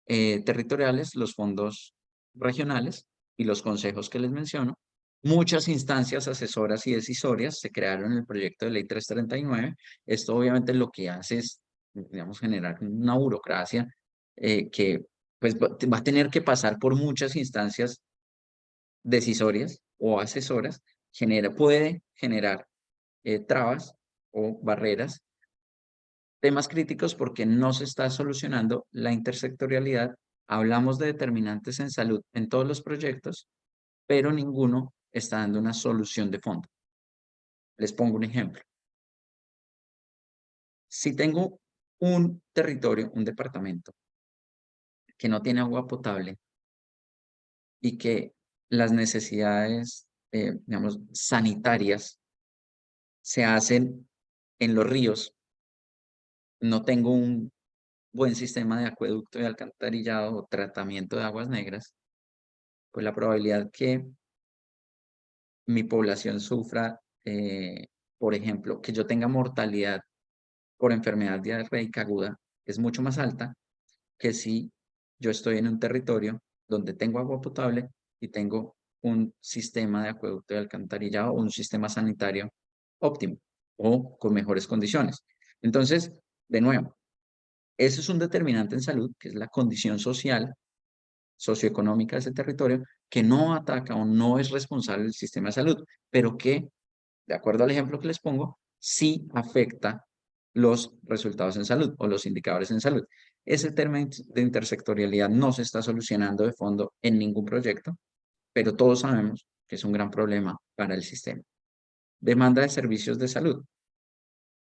territoriales, los fondos regionales y los consejos que les menciono? Muchas instancias asesoras y decisorias se crearon en el proyecto de ley 339. Esto obviamente lo que hace es, digamos, generar una burocracia que pues va a tener que pasar por muchas instancias decisorias o asesoras, puede generar trabas o barreras, temas críticos porque no se está solucionando la intersectorialidad. Hablamos de determinantes en salud en todos los proyectos, pero ninguno está dando una solución de fondo. Les pongo un ejemplo. Si tengo un territorio, un departamento, que no tiene agua potable y que las necesidades, digamos, sanitarias se hacen en los ríos, no tengo un buen sistema de acueducto y alcantarillado o tratamiento de aguas negras, pues la probabilidad que mi población sufra, por ejemplo, que yo tenga mortalidad por enfermedad diarreica aguda es mucho más alta que si yo estoy en un territorio donde tengo agua potable y tengo un sistema de acueducto y alcantarillado o un sistema sanitario óptimo o con mejores condiciones. Entonces, de nuevo, eso es un determinante en salud, que es la condición social, socioeconómica de ese territorio, que no ataca o no es responsable del sistema de salud, pero que, de acuerdo al ejemplo que les pongo, sí afecta los resultados en salud o los indicadores en salud. Ese término de intersectorialidad no se está solucionando de fondo en ningún proyecto, pero todos sabemos que es un gran problema para el sistema. Demanda de servicios de salud.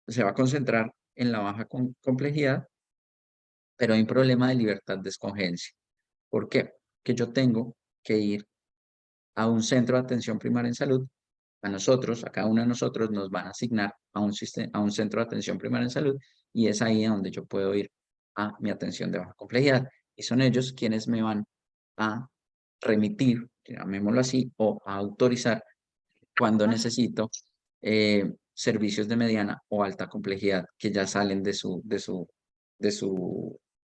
Se va a concentrar en la baja complejidad, pero hay un problema de libertad de escogencia. ¿Por qué? Que yo tengo que ir a un centro de atención primaria en salud. A nosotros, a cada uno de nosotros, nos van a asignar a un centro de atención primaria en salud y es ahí donde yo puedo ir a mi atención de baja complejidad. Y son ellos quienes me van a remitir, llamémoslo así, o a autorizar cuando necesito servicios de mediana o alta complejidad que ya salen de su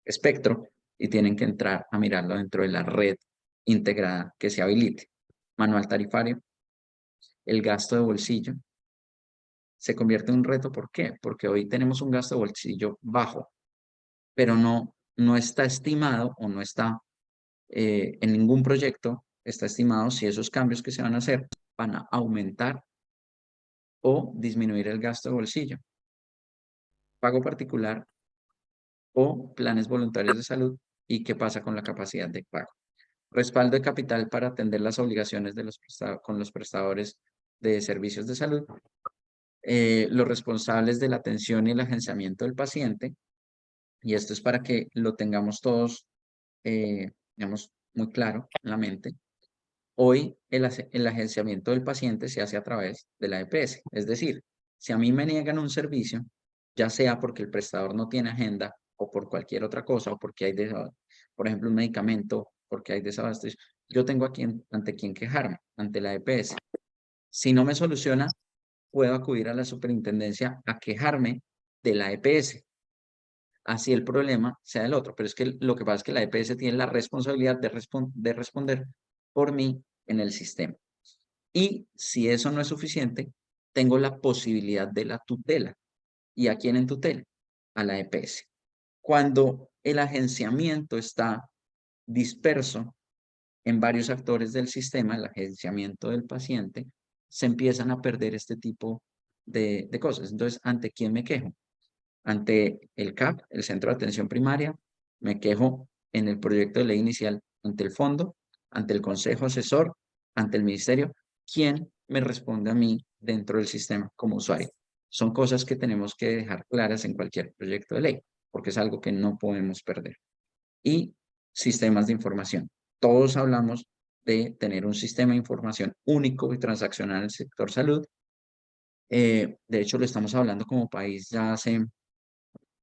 espectro y tienen que entrar a mirarlo dentro de la red integrada que se habilite. Manual tarifario, el gasto de bolsillo se convierte en un reto. ¿Por qué? Porque hoy tenemos un gasto de bolsillo bajo, pero no está estimado o no está en ningún proyecto, está estimado si esos cambios que se van a hacer van a aumentar o disminuir el gasto de bolsillo. Pago particular o planes voluntarios de salud y qué pasa con la capacidad de pago. Respaldo de capital para atender las obligaciones de con los prestadores de servicios de salud. Los responsables de la atención y el agenciamiento del paciente. Y esto es para que lo tengamos todos, digamos, muy claro en la mente. Hoy el agenciamiento del paciente se hace a través de la EPS. Es decir, si a mí me niegan un servicio, ya sea porque el prestador no tiene agenda o por cualquier otra cosa, o porque hay, por ejemplo, un medicamento, porque hay desabasto, yo tengo ante quién quejarme, ante la EPS. Si no me soluciona, puedo acudir a la superintendencia a quejarme de la EPS. Así el problema sea el otro. Pero es que lo que pasa es que la EPS tiene la responsabilidad de responder por mí en el sistema. Y si eso no es suficiente, tengo la posibilidad de la tutela. ¿Y a quién en tutela? A la EPS. Cuando el agenciamiento está disperso en varios actores del sistema, el agenciamiento del paciente, se empiezan a perder este tipo de cosas. Entonces, ¿ante quién me quejo? Ante el CAP, el Centro de Atención Primaria, me quejo en el proyecto de ley inicial ante el fondo, ante el Consejo Asesor, ante el Ministerio. ¿Quién me responde a mí dentro del sistema como usuario? Son cosas que tenemos que dejar claras en cualquier proyecto de ley, porque es algo que no podemos perder. Y sistemas de información. Todos hablamos de tener un sistema de información único y transaccional en el sector salud. De hecho, lo estamos hablando como país ya hace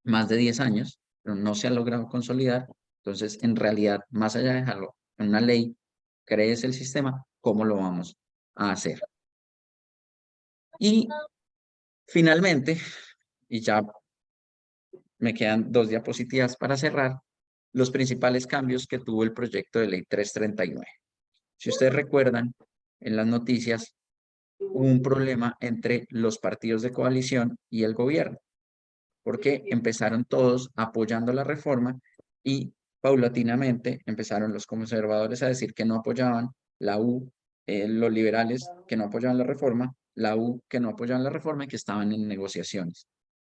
más de 10 años, pero no se ha logrado consolidar. Entonces, en realidad, más allá de dejarlo en una ley, crees el sistema, ¿cómo lo vamos a hacer? Y finalmente, y ya me quedan 2 diapositivas para cerrar, los principales cambios que tuvo el proyecto de ley 339. Si ustedes recuerdan, en las noticias hubo un problema entre los partidos de coalición y el gobierno, porque empezaron todos apoyando la reforma y paulatinamente empezaron los conservadores a decir que no apoyaban, la U, los liberales que no apoyaban la reforma, la U que no apoyaban la reforma y que estaban en negociaciones.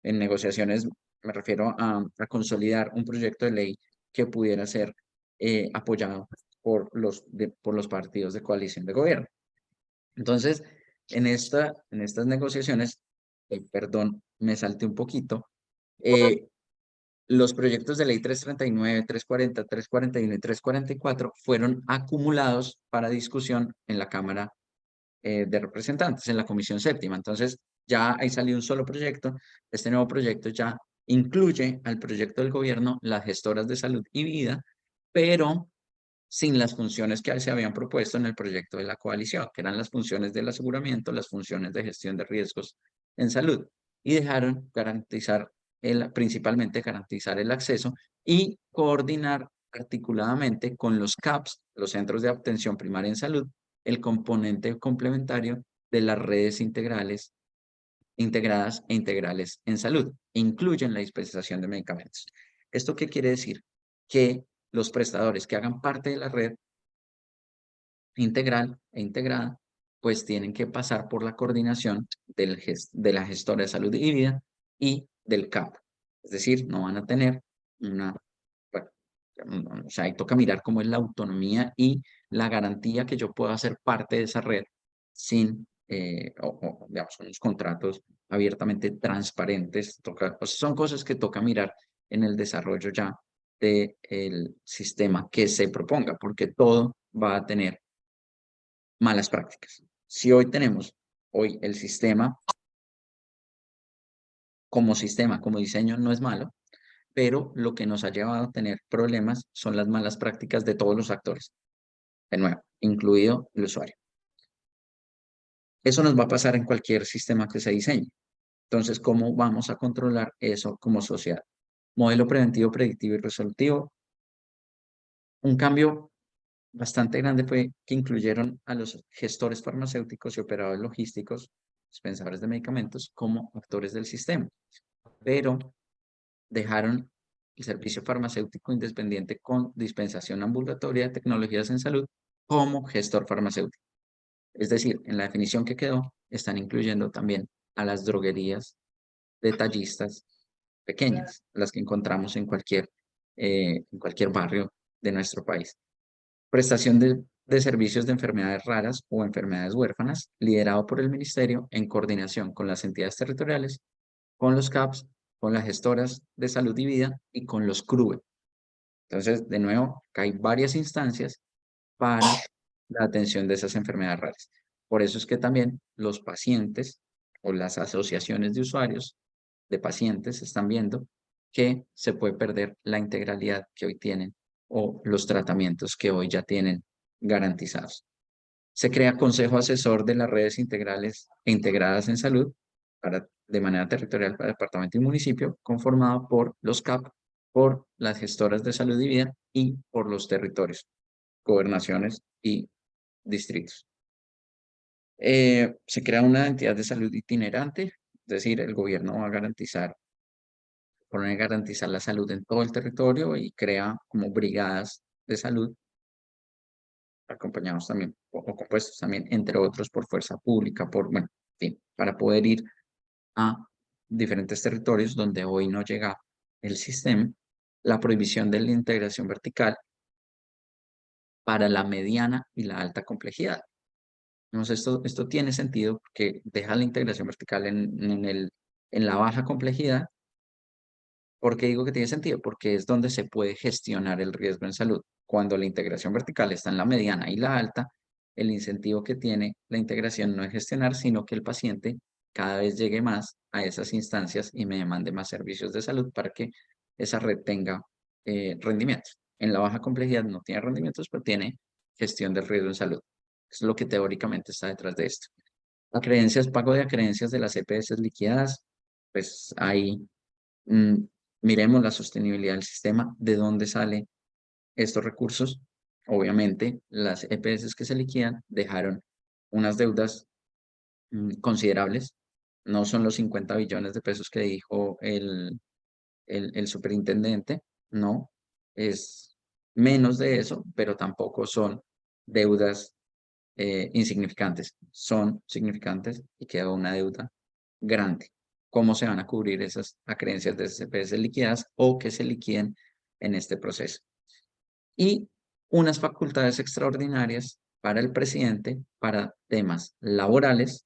En negociaciones me refiero a consolidar un proyecto de ley que pudiera ser apoyado por por los partidos de coalición de gobierno. Entonces, en estas negociaciones, perdón, me salté un poquito, los proyectos de ley 339, 340, 341 y 344 fueron acumulados para discusión en la Cámara de Representantes, en la Comisión Séptima. Entonces, ya ahí salió un solo proyecto. Este nuevo proyecto ya incluye al proyecto del gobierno las gestoras de salud y vida, pero sin las funciones que se habían propuesto en el proyecto de la coalición, que eran las funciones del aseguramiento, las funciones de gestión de riesgos en salud, y dejaron principalmente garantizar el acceso y coordinar articuladamente con los CAPS, los Centros de Atención Primaria en Salud, el componente complementario de las redes integradas e integrales en salud, incluyen la dispensación de medicamentos. ¿Esto qué quiere decir? Que los prestadores que hagan parte de la red integral e integrada, pues tienen que pasar por la coordinación de la gestora de salud y vida y del CAP. Es decir, no van a tener bueno, o sea, ahí toca mirar cómo es la autonomía y la garantía que yo pueda ser parte de esa red sin, digamos, unos contratos abiertamente transparentes. Son cosas que toca mirar en el desarrollo ya del sistema que se proponga, porque todo va a tener malas prácticas. Si hoy el sistema, como diseño, no es malo, pero lo que nos ha llevado a tener problemas son las malas prácticas de todos los actores, de nuevo, incluido el usuario. Eso nos va a pasar en cualquier sistema que se diseñe. Entonces, ¿cómo vamos a controlar eso como sociedad? Modelo preventivo, predictivo y resolutivo. Un cambio bastante grande fue que incluyeron a los gestores farmacéuticos y operadores logísticos, dispensadores de medicamentos, como actores del sistema, pero dejaron el servicio farmacéutico independiente con dispensación ambulatoria de tecnologías en salud como gestor farmacéutico. Es decir, en la definición que quedó, están incluyendo también a las droguerías detallistas pequeñas, las que encontramos en cualquier barrio de nuestro país. Prestación de servicios de enfermedades raras o enfermedades huérfanas, liderado por el Ministerio en coordinación con las entidades territoriales, con los CAPS, con las gestoras de salud y vida y con los CRUE. Entonces, de nuevo, acá hay varias instancias para la atención de esas enfermedades raras. Por eso es que también los pacientes o las asociaciones de usuarios de pacientes están viendo que se puede perder la integralidad que hoy tienen o los tratamientos que hoy ya tienen garantizados. Se crea Consejo Asesor de las Redes Integrales e Integradas en Salud de manera territorial para departamento y municipio, conformado por los CAP, por las gestoras de salud y vida y por los territorios, gobernaciones y distritos. Se crea una entidad de salud itinerante, es decir, el gobierno va a garantizar la salud en todo el territorio y crea como brigadas de salud, acompañados también o compuestos también, entre otros, por fuerza pública, bueno, en fin, para poder ir a diferentes territorios donde hoy no llega el sistema, la prohibición de la integración vertical para la mediana y la alta complejidad. Entonces, esto tiene sentido porque deja la integración vertical en la baja complejidad. ¿Por qué digo que tiene sentido? Porque es donde se puede gestionar el riesgo en salud. Cuando la integración vertical está en la mediana y la alta, el incentivo que tiene la integración no es gestionar, sino que el paciente cada vez llegue más a esas instancias y me demande más servicios de salud para que esa red tenga rendimientos. En la baja complejidad no tiene rendimientos, pero tiene gestión del riesgo en salud. Es lo que teóricamente está detrás de esto. Acreencias, pago de acreencias de las EPS liquidadas, pues ahí mm, miremos la sostenibilidad del sistema, de dónde salen estos recursos. Obviamente, las EPS que se liquidan dejaron unas deudas considerables, no son los 50 billones de pesos que dijo el superintendente, no, es menos de eso, pero tampoco son deudas insignificantes, son significantes y queda una deuda grande. ¿Cómo se van a cubrir esas acreencias de CPS liquidadas o que se liquiden en este proceso? Y unas facultades extraordinarias para el presidente para temas laborales,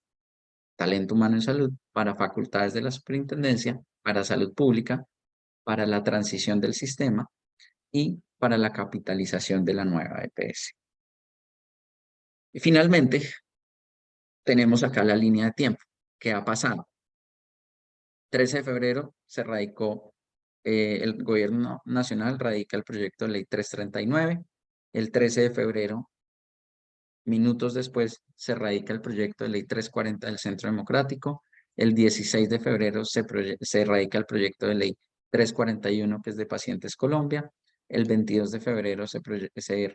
talento humano en salud, para facultades de la superintendencia, para salud pública, para la transición del sistema y para la capitalización de la nueva EPS. Y finalmente, tenemos acá la línea de tiempo. ¿Qué ha pasado? 13 de febrero se radicó, el gobierno nacional radica el proyecto de ley 339. El 13 de febrero, minutos después, se radica el proyecto de ley 340 del Centro Democrático. El 16 de febrero se radica el proyecto de ley 341, que es de Pacientes Colombia. El 22 de febrero se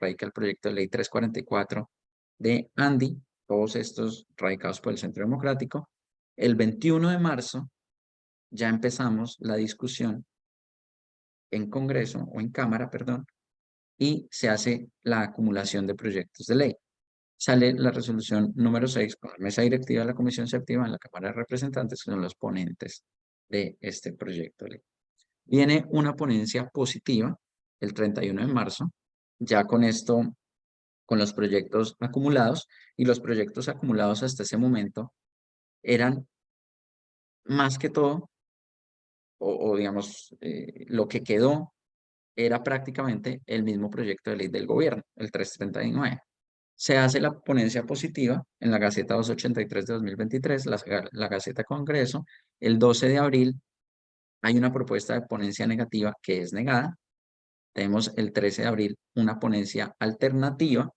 radica el proyecto de ley 344 de Andy, todos estos radicados por el Centro Democrático. El 21 de marzo ya empezamos la discusión en Congreso o en Cámara, perdón, y se hace la acumulación de proyectos de ley. Sale la resolución número 6 con la mesa directiva de la Comisión Séptima en la Cámara de Representantes, que son los ponentes de este proyecto de ley. Viene una ponencia positiva el 31 de marzo, ya con esto, con los proyectos acumulados, y los proyectos acumulados hasta ese momento eran más que todo, o digamos, lo que quedó era prácticamente el mismo proyecto de ley del gobierno, el 339. Se hace la ponencia positiva en la Gaceta 283 de 2023, la Gaceta Congreso. El 12 de abril hay una propuesta de ponencia negativa que es negada. Tenemos el 13 de abril una ponencia alternativa.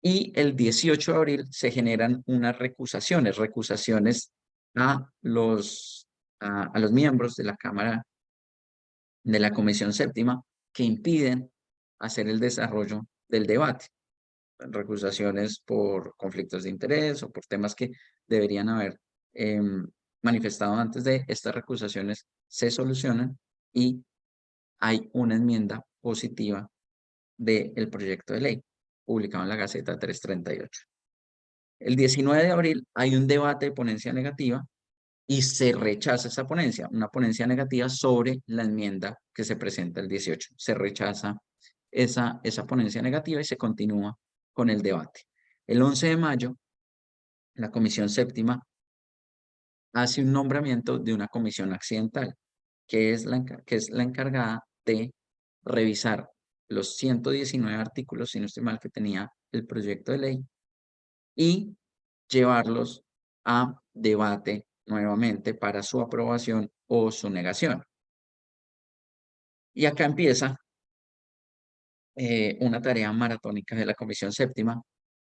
Y el 18 de abril se generan unas recusaciones a los miembros de la Cámara de la Comisión Séptima que impiden hacer el desarrollo del debate. Recusaciones por conflictos de interés o por temas que deberían haber manifestado antes de estas recusaciones se solucionan y hay una enmienda positiva del proyecto de ley publicado en la Gaceta 338. El 19 de abril hay un debate de ponencia negativa y se rechaza esa ponencia, una ponencia negativa sobre la enmienda que se presenta el 18. Se rechaza esa ponencia negativa y se continúa con el debate. El 11 de mayo, la Comisión Séptima hace un nombramiento de una comisión accidental, que es la encargada de revisar los 119 artículos, si no estoy mal, que tenía el proyecto de ley y llevarlos a debate nuevamente para su aprobación o su negación. Y acá empieza una tarea maratónica de la Comisión Séptima.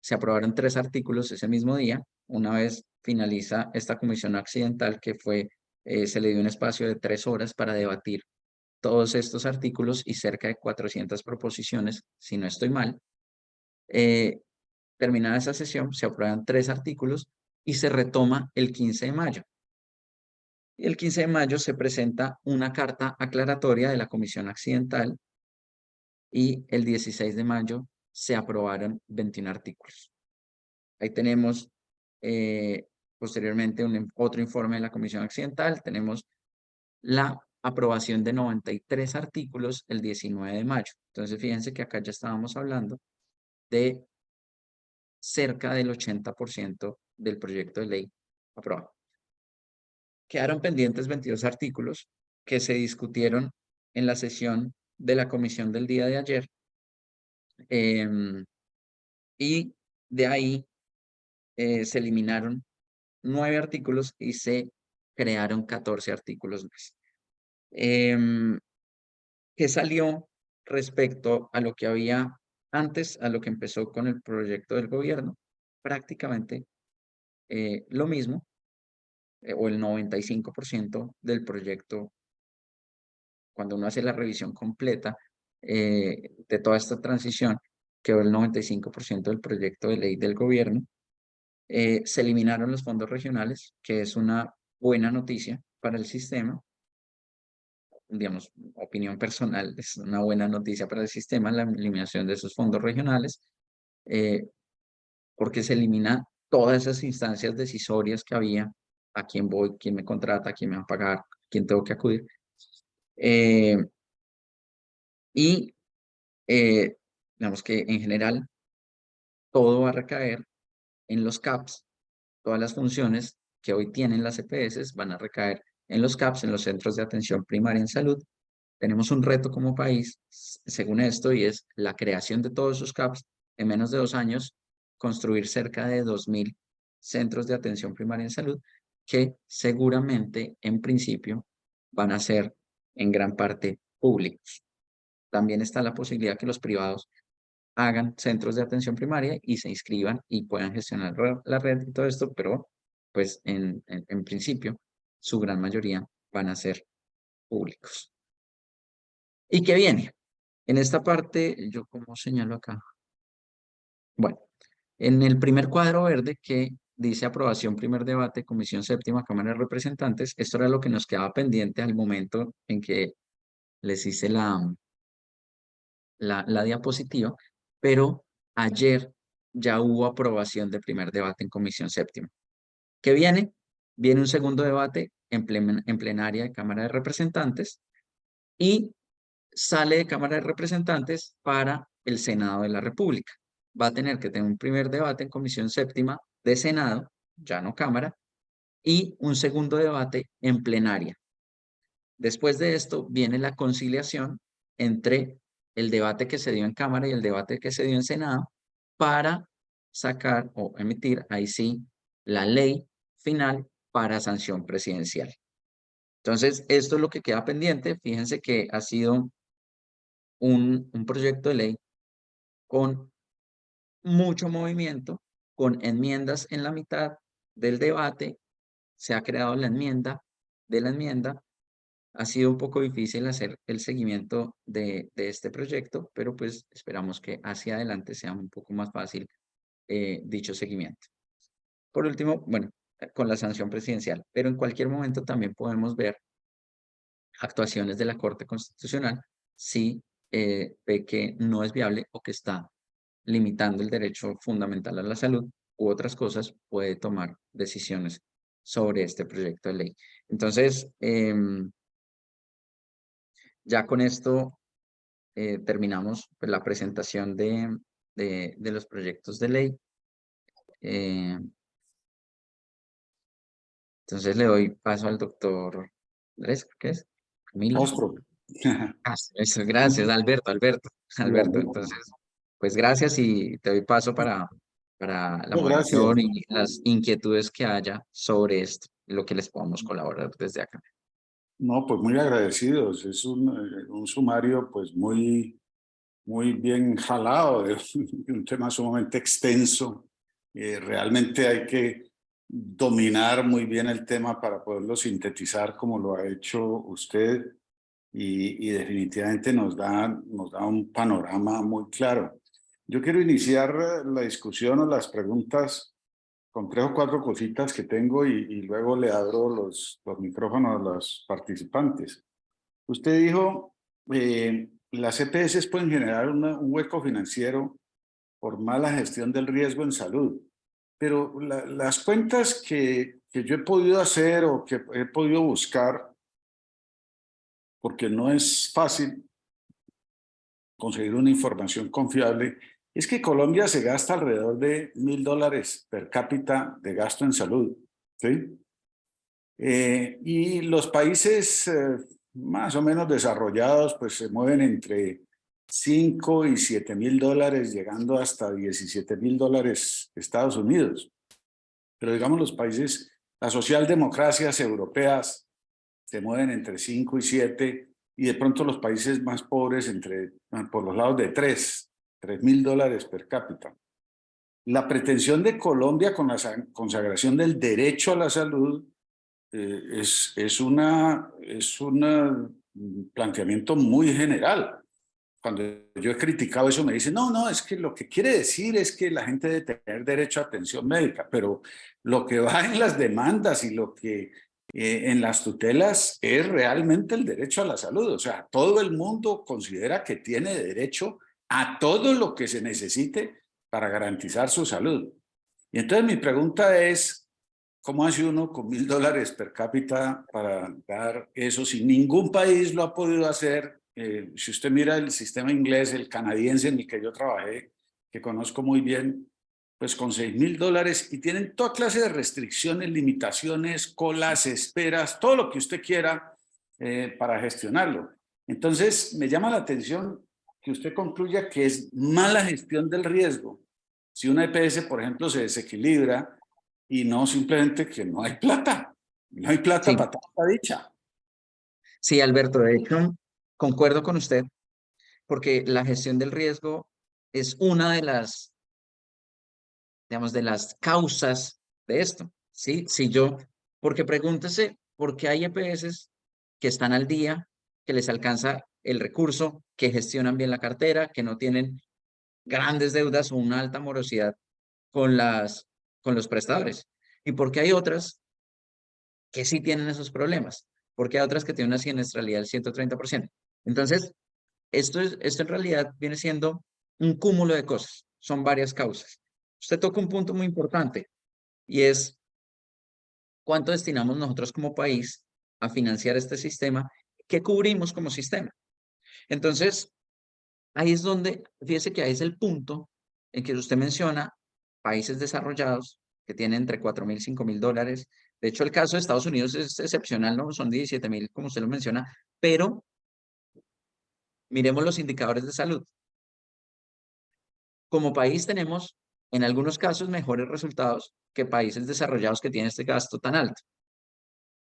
Se aprobaron 3 artículos ese mismo día. Una vez finaliza esta comisión accidental que se le dio un espacio de 3 horas para debatir todos estos artículos y cerca de 400 proposiciones, si no estoy mal. Terminada esa sesión, se aprueban 3 artículos y se retoma el 15 de mayo. Y el 15 de mayo se presenta una carta aclaratoria de la Comisión Accidental y el 16 de mayo se aprobaron 21 artículos. Ahí tenemos posteriormente otro informe de la Comisión Accidental. Tenemos la aprobación de 93 artículos el 19 de mayo. Entonces, fíjense que acá ya estábamos hablando de cerca del 80% del proyecto de ley aprobado. Quedaron pendientes 22 artículos que se discutieron en la sesión de la comisión del día de ayer. Y de ahí se eliminaron 9 artículos y se crearon 14 artículos más. ¿Qué salió respecto a lo que había antes, a lo que empezó con el proyecto del gobierno? Prácticamente lo mismo, o el 95% del proyecto, cuando uno hace la revisión completa de toda esta transición, quedó el 95% del proyecto de ley del gobierno. Se eliminaron los fondos regionales, que es una buena noticia para el sistema. Digamos, opinión personal, es una buena noticia para el sistema la eliminación de esos fondos regionales, porque se elimina todas esas instancias decisorias que había, a quién voy, quién me contrata, quién me va a pagar, quién tengo que acudir. Y digamos que en general todo va a recaer en los CAPS, todas las funciones que hoy tienen las EPS van a recaer en los CAPS, en los centros de atención primaria en salud. Tenemos un reto como país, según esto, y es la creación de todos esos CAPS en menos de 2 años, construir cerca de 2000 centros de atención primaria en salud, que seguramente, en principio, van a ser en gran parte públicos. También está la posibilidad que los privados hagan centros de atención primaria y se inscriban y puedan gestionar la red y todo esto, pero pues en principio su gran mayoría van a ser públicos. ¿Y qué viene? En esta parte, yo como señalo acá. Bueno, en el primer cuadro verde que dice aprobación, primer debate, Comisión Séptima, Cámara de Representantes, esto era lo que nos quedaba pendiente al momento en que les hice la diapositiva, pero ayer ya hubo aprobación de primer debate en Comisión Séptima. ¿Qué viene? Viene un segundo debate en plenaria de Cámara de Representantes y sale de Cámara de Representantes para el Senado de la República. Va a tener que tener un primer debate en Comisión Séptima de Senado, ya no Cámara, y un segundo debate en plenaria. Después de esto viene la conciliación entre el debate que se dio en Cámara y el debate que se dio en Senado para sacar o emitir, ahí sí, la ley final para sanción presidencial. Entonces, esto es lo que queda pendiente. Fíjense que ha sido un proyecto de ley con mucho movimiento, con enmiendas en la mitad del debate. Se ha creado la enmienda de la enmienda. Ha sido un poco difícil hacer el seguimiento de este proyecto, pero pues esperamos que hacia adelante sea un poco más fácil dicho seguimiento. Por último, bueno, con la sanción presidencial, pero en cualquier momento también podemos ver actuaciones de la Corte Constitucional si ve que no es viable o que está limitando el derecho fundamental a la salud u otras cosas, puede tomar decisiones sobre este proyecto de ley. Entonces, ya con esto terminamos pues, la presentación de los proyectos de ley. Entonces le doy paso al doctor Andrés, ¿qué es? Camilo. Ostro. Eso, gracias, Alberto. Entonces, pues gracias y te doy paso para la No, moderación gracias. y las inquietudes que haya sobre esto, lo que les podamos colaborar desde acá. No, pues muy agradecidos. Es un sumario pues muy bien jalado, de un tema sumamente extenso. Realmente hay que dominar muy bien el tema para poderlo sintetizar como lo ha hecho usted y definitivamente nos da un panorama muy claro. Yo quiero iniciar la discusión o las preguntas con 3 o 4 cositas que tengo y luego le abro los micrófonos a los participantes. Usted dijo, las EPS pueden generar un hueco financiero por mala gestión del riesgo en salud, pero las cuentas que yo he podido hacer o que he podido buscar, porque no es fácil conseguir una información confiable, es que Colombia se gasta alrededor de $1.000 per cápita de gasto en salud, ¿sí? Y los países más o menos desarrollados pues se mueven entre 5 y 7 mil dólares, llegando hasta 17 mil dólares Estados Unidos. Pero digamos los países, las socialdemocracias europeas se mueven entre 5 y 7 y de pronto los países más pobres por los lados de 3 mil dólares per cápita. la pretensión de Colombia con la consagración del derecho a la salud es un planteamiento muy general. Cuando yo he criticado eso me dicen, no, es que lo que quiere decir es que la gente debe tener derecho a atención médica, pero lo que va en las demandas y lo que en las tutelas es realmente el derecho a la salud. O sea, todo el mundo considera que tiene derecho a todo lo que se necesite para garantizar su salud. Y entonces mi pregunta es, ¿cómo hace uno con $1.000 per cápita para dar eso si ningún país lo ha podido hacer? Si usted mira el sistema inglés, el canadiense en el que yo trabajé, que conozco muy bien, pues con $6.000 y tienen toda clase de restricciones, limitaciones, colas, esperas, todo lo que usted quiera para gestionarlo. Entonces, me llama la atención que usted concluya que es mala gestión del riesgo. Si una EPS, por ejemplo, se desequilibra y no simplemente que no hay plata. No hay plata Sí, para tanta dicha. sí, Alberto, de hecho, concuerdo con usted, porque la gestión del riesgo es una de las, digamos, de las causas de esto, ¿sí? Si yo, porque pregúntese por qué hay EPS que están al día, que les alcanza el recurso, que gestionan bien la cartera, que no tienen grandes deudas o una alta morosidad con con los prestadores. ¿Y por qué hay otras que sí tienen esos problemas? Porque hay otras que tienen una siniestralidad del 130%. Entonces, esto en realidad viene siendo un cúmulo de cosas, son varias causas. Usted toca un punto muy importante y es cuánto destinamos nosotros como país a financiar este sistema, qué cubrimos como sistema. Entonces, ahí es donde, fíjese que ahí es el punto en que usted menciona países desarrollados que tienen entre 4.000 y 5.000 dólares. De hecho, el caso de Estados Unidos es excepcional, ¿no? Son 17.000, como usted lo menciona, pero miremos los indicadores de salud. Como país tenemos, en algunos casos, mejores resultados que países desarrollados que tienen este gasto tan alto.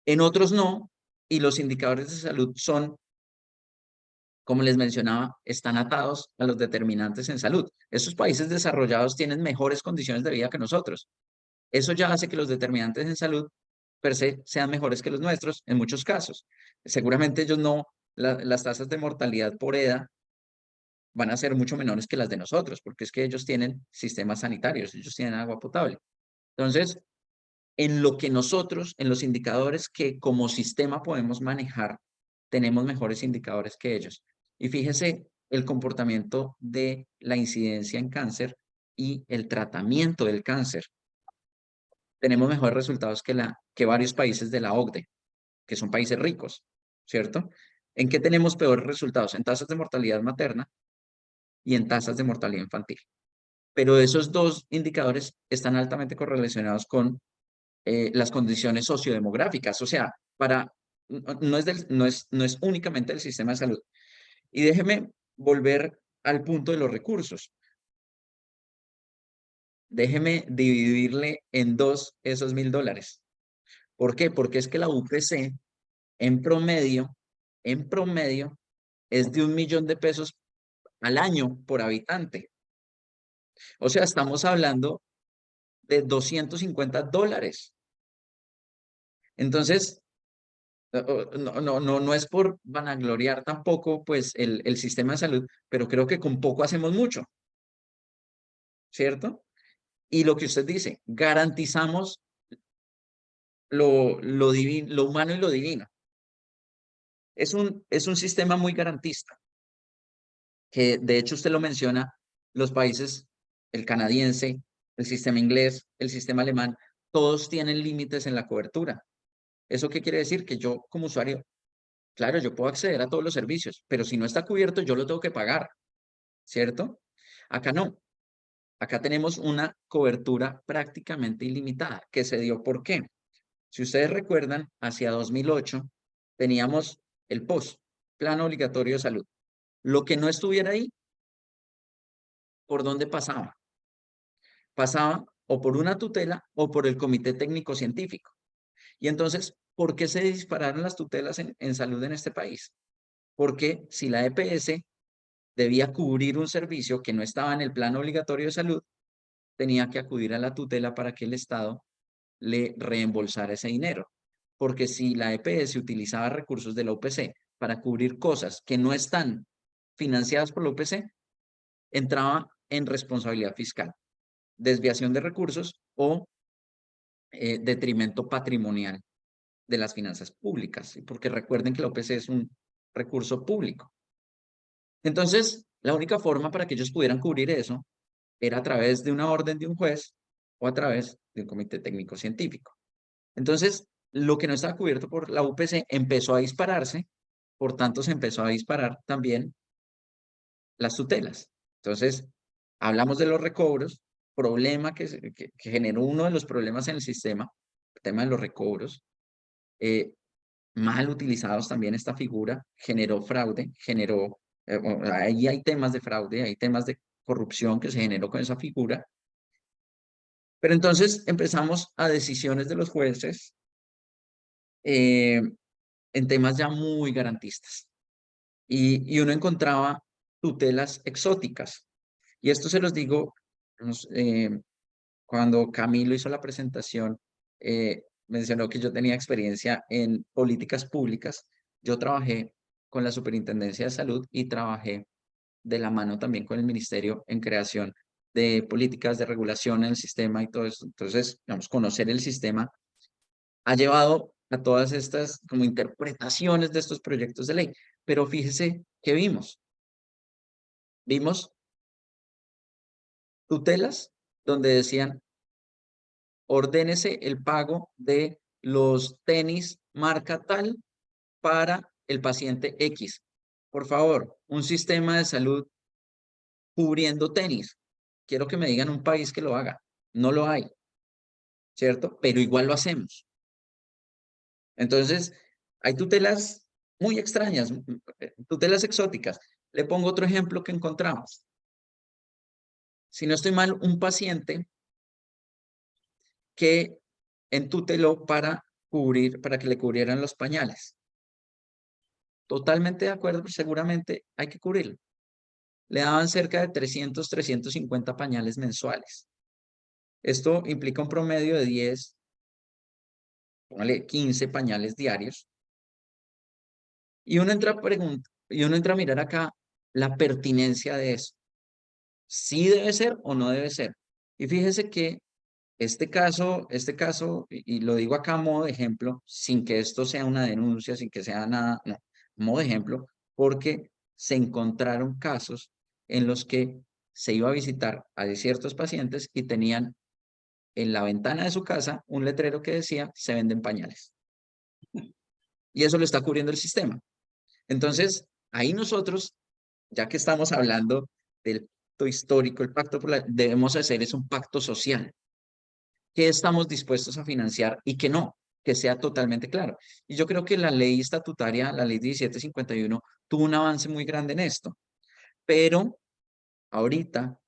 En otros no, y los indicadores de salud son, como les mencionaba, están atados a los determinantes en salud. Esos países desarrollados tienen mejores condiciones de vida que nosotros. Eso ya hace que los determinantes en salud per se sean mejores que los nuestros en muchos casos. Seguramente ellos no, las tasas de mortalidad por edad van a ser mucho menores que las de nosotros, porque es que ellos tienen sistemas sanitarios, ellos tienen agua potable. Entonces, en lo que nosotros, en los indicadores que como sistema podemos manejar, tenemos mejores indicadores que ellos. Y fíjese el comportamiento de la incidencia en cáncer y el tratamiento del cáncer. Tenemos mejores resultados que varios países de la OCDE, que son países ricos, ¿cierto? ¿En qué tenemos peores resultados? En tasas de mortalidad materna y en tasas de mortalidad infantil. Pero esos dos indicadores están altamente correlacionados con las condiciones sociodemográficas, o sea, no es únicamente el sistema de salud. Y déjeme volver al punto de los recursos. Déjeme dividirle en dos esos $1.000. ¿Por qué? Porque es que la UPC en promedio, es de 1.000.000 de pesos al año por habitante. O sea, estamos hablando de $250. Entonces, no es por vanagloriar tampoco pues el sistema de salud, pero creo que con poco hacemos mucho, ¿cierto? Y lo que usted dice, garantizamos lo humano y lo divino. Es un sistema muy garantista, que de hecho usted lo menciona, los países, el canadiense, el sistema inglés, el sistema alemán, todos tienen límites en la cobertura. ¿Eso qué quiere decir? Que yo como usuario, claro, yo puedo acceder a todos los servicios, pero si no está cubierto, yo lo tengo que pagar, ¿cierto? Acá no. Acá tenemos una cobertura prácticamente ilimitada, que se dio ¿por qué? Si ustedes recuerdan, hacia 2008 teníamos el POS, Plan Obligatorio de Salud. Lo que no estuviera ahí, ¿por dónde pasaba? Pasaba o por una tutela o por el Comité Técnico Científico. Y entonces, ¿por qué se dispararon las tutelas en salud en este país? Porque si la EPS debía cubrir un servicio que no estaba en el Plan Obligatorio de Salud, tenía que acudir a la tutela para que el Estado le reembolsara ese dinero. Porque si la EPS utilizaba recursos de la UPC para cubrir cosas que no están financiadas por la UPC, entraba en responsabilidad fiscal, desviación de recursos o detrimento patrimonial de las finanzas públicas, porque recuerden que la UPC es un recurso público. Entonces, la única forma para que ellos pudieran cubrir eso era a través de una orden de un juez o a través de un comité técnico científico. Entonces, lo que no estaba cubierto por la UPC empezó a dispararse, por tanto se empezó a disparar también las tutelas. Entonces, hablamos de los recobros, problema que generó uno de los problemas en el sistema, el tema de los recobros, mal utilizados también esta figura, generó fraude, generó, ahí hay temas de fraude, hay temas de corrupción que se generó con esa figura. Pero entonces empezamos a decisiones de los jueces en temas ya muy garantistas. Y uno encontraba tutelas exóticas. Y esto se los digo, cuando Camilo hizo la presentación, mencionó que yo tenía experiencia en políticas públicas. Yo trabajé con la Superintendencia de Salud y trabajé de la mano también con el Ministerio en creación de políticas de regulación en el sistema y todo eso. Entonces, digamos, conocer el sistema ha llevado a todas estas como interpretaciones de estos proyectos de ley. Pero fíjese que vimos. Vimos tutelas donde decían, ordénese el pago de los tenis marca tal para el paciente X. Por favor, un sistema de salud cubriendo tenis. Quiero que me digan un país que lo haga. No lo hay, ¿cierto? Pero igual lo hacemos. Entonces, hay tutelas muy extrañas, tutelas exóticas. Le pongo otro ejemplo que encontramos. Si no estoy mal, un paciente que entuteló para que le cubrieran los pañales. Totalmente de acuerdo, pues seguramente hay que cubrirlo. Le daban cerca de 300, 350 pañales mensuales. Esto implica un promedio de 10, póngale 15 pañales diarios. Y uno entra a mirar acá la pertinencia de eso. ¿Sí debe ser o no debe ser? Y fíjese que este caso, y lo digo acá a modo de ejemplo, sin que esto sea una denuncia, sin que sea nada, no, modo de ejemplo, porque se encontraron casos en los que se iba a visitar a ciertos pacientes y tenían en la ventana de su casa un letrero que decía, se venden pañales. Y eso lo está cubriendo el sistema. Entonces, ahí nosotros, ya que estamos hablando del pacto histórico, el pacto debemos hacer es un pacto social. ¿Qué estamos dispuestos a financiar y qué no? Que sea totalmente claro. Y yo creo que la ley estatutaria, la ley 1751, tuvo un avance muy grande en esto. Pero ahorita,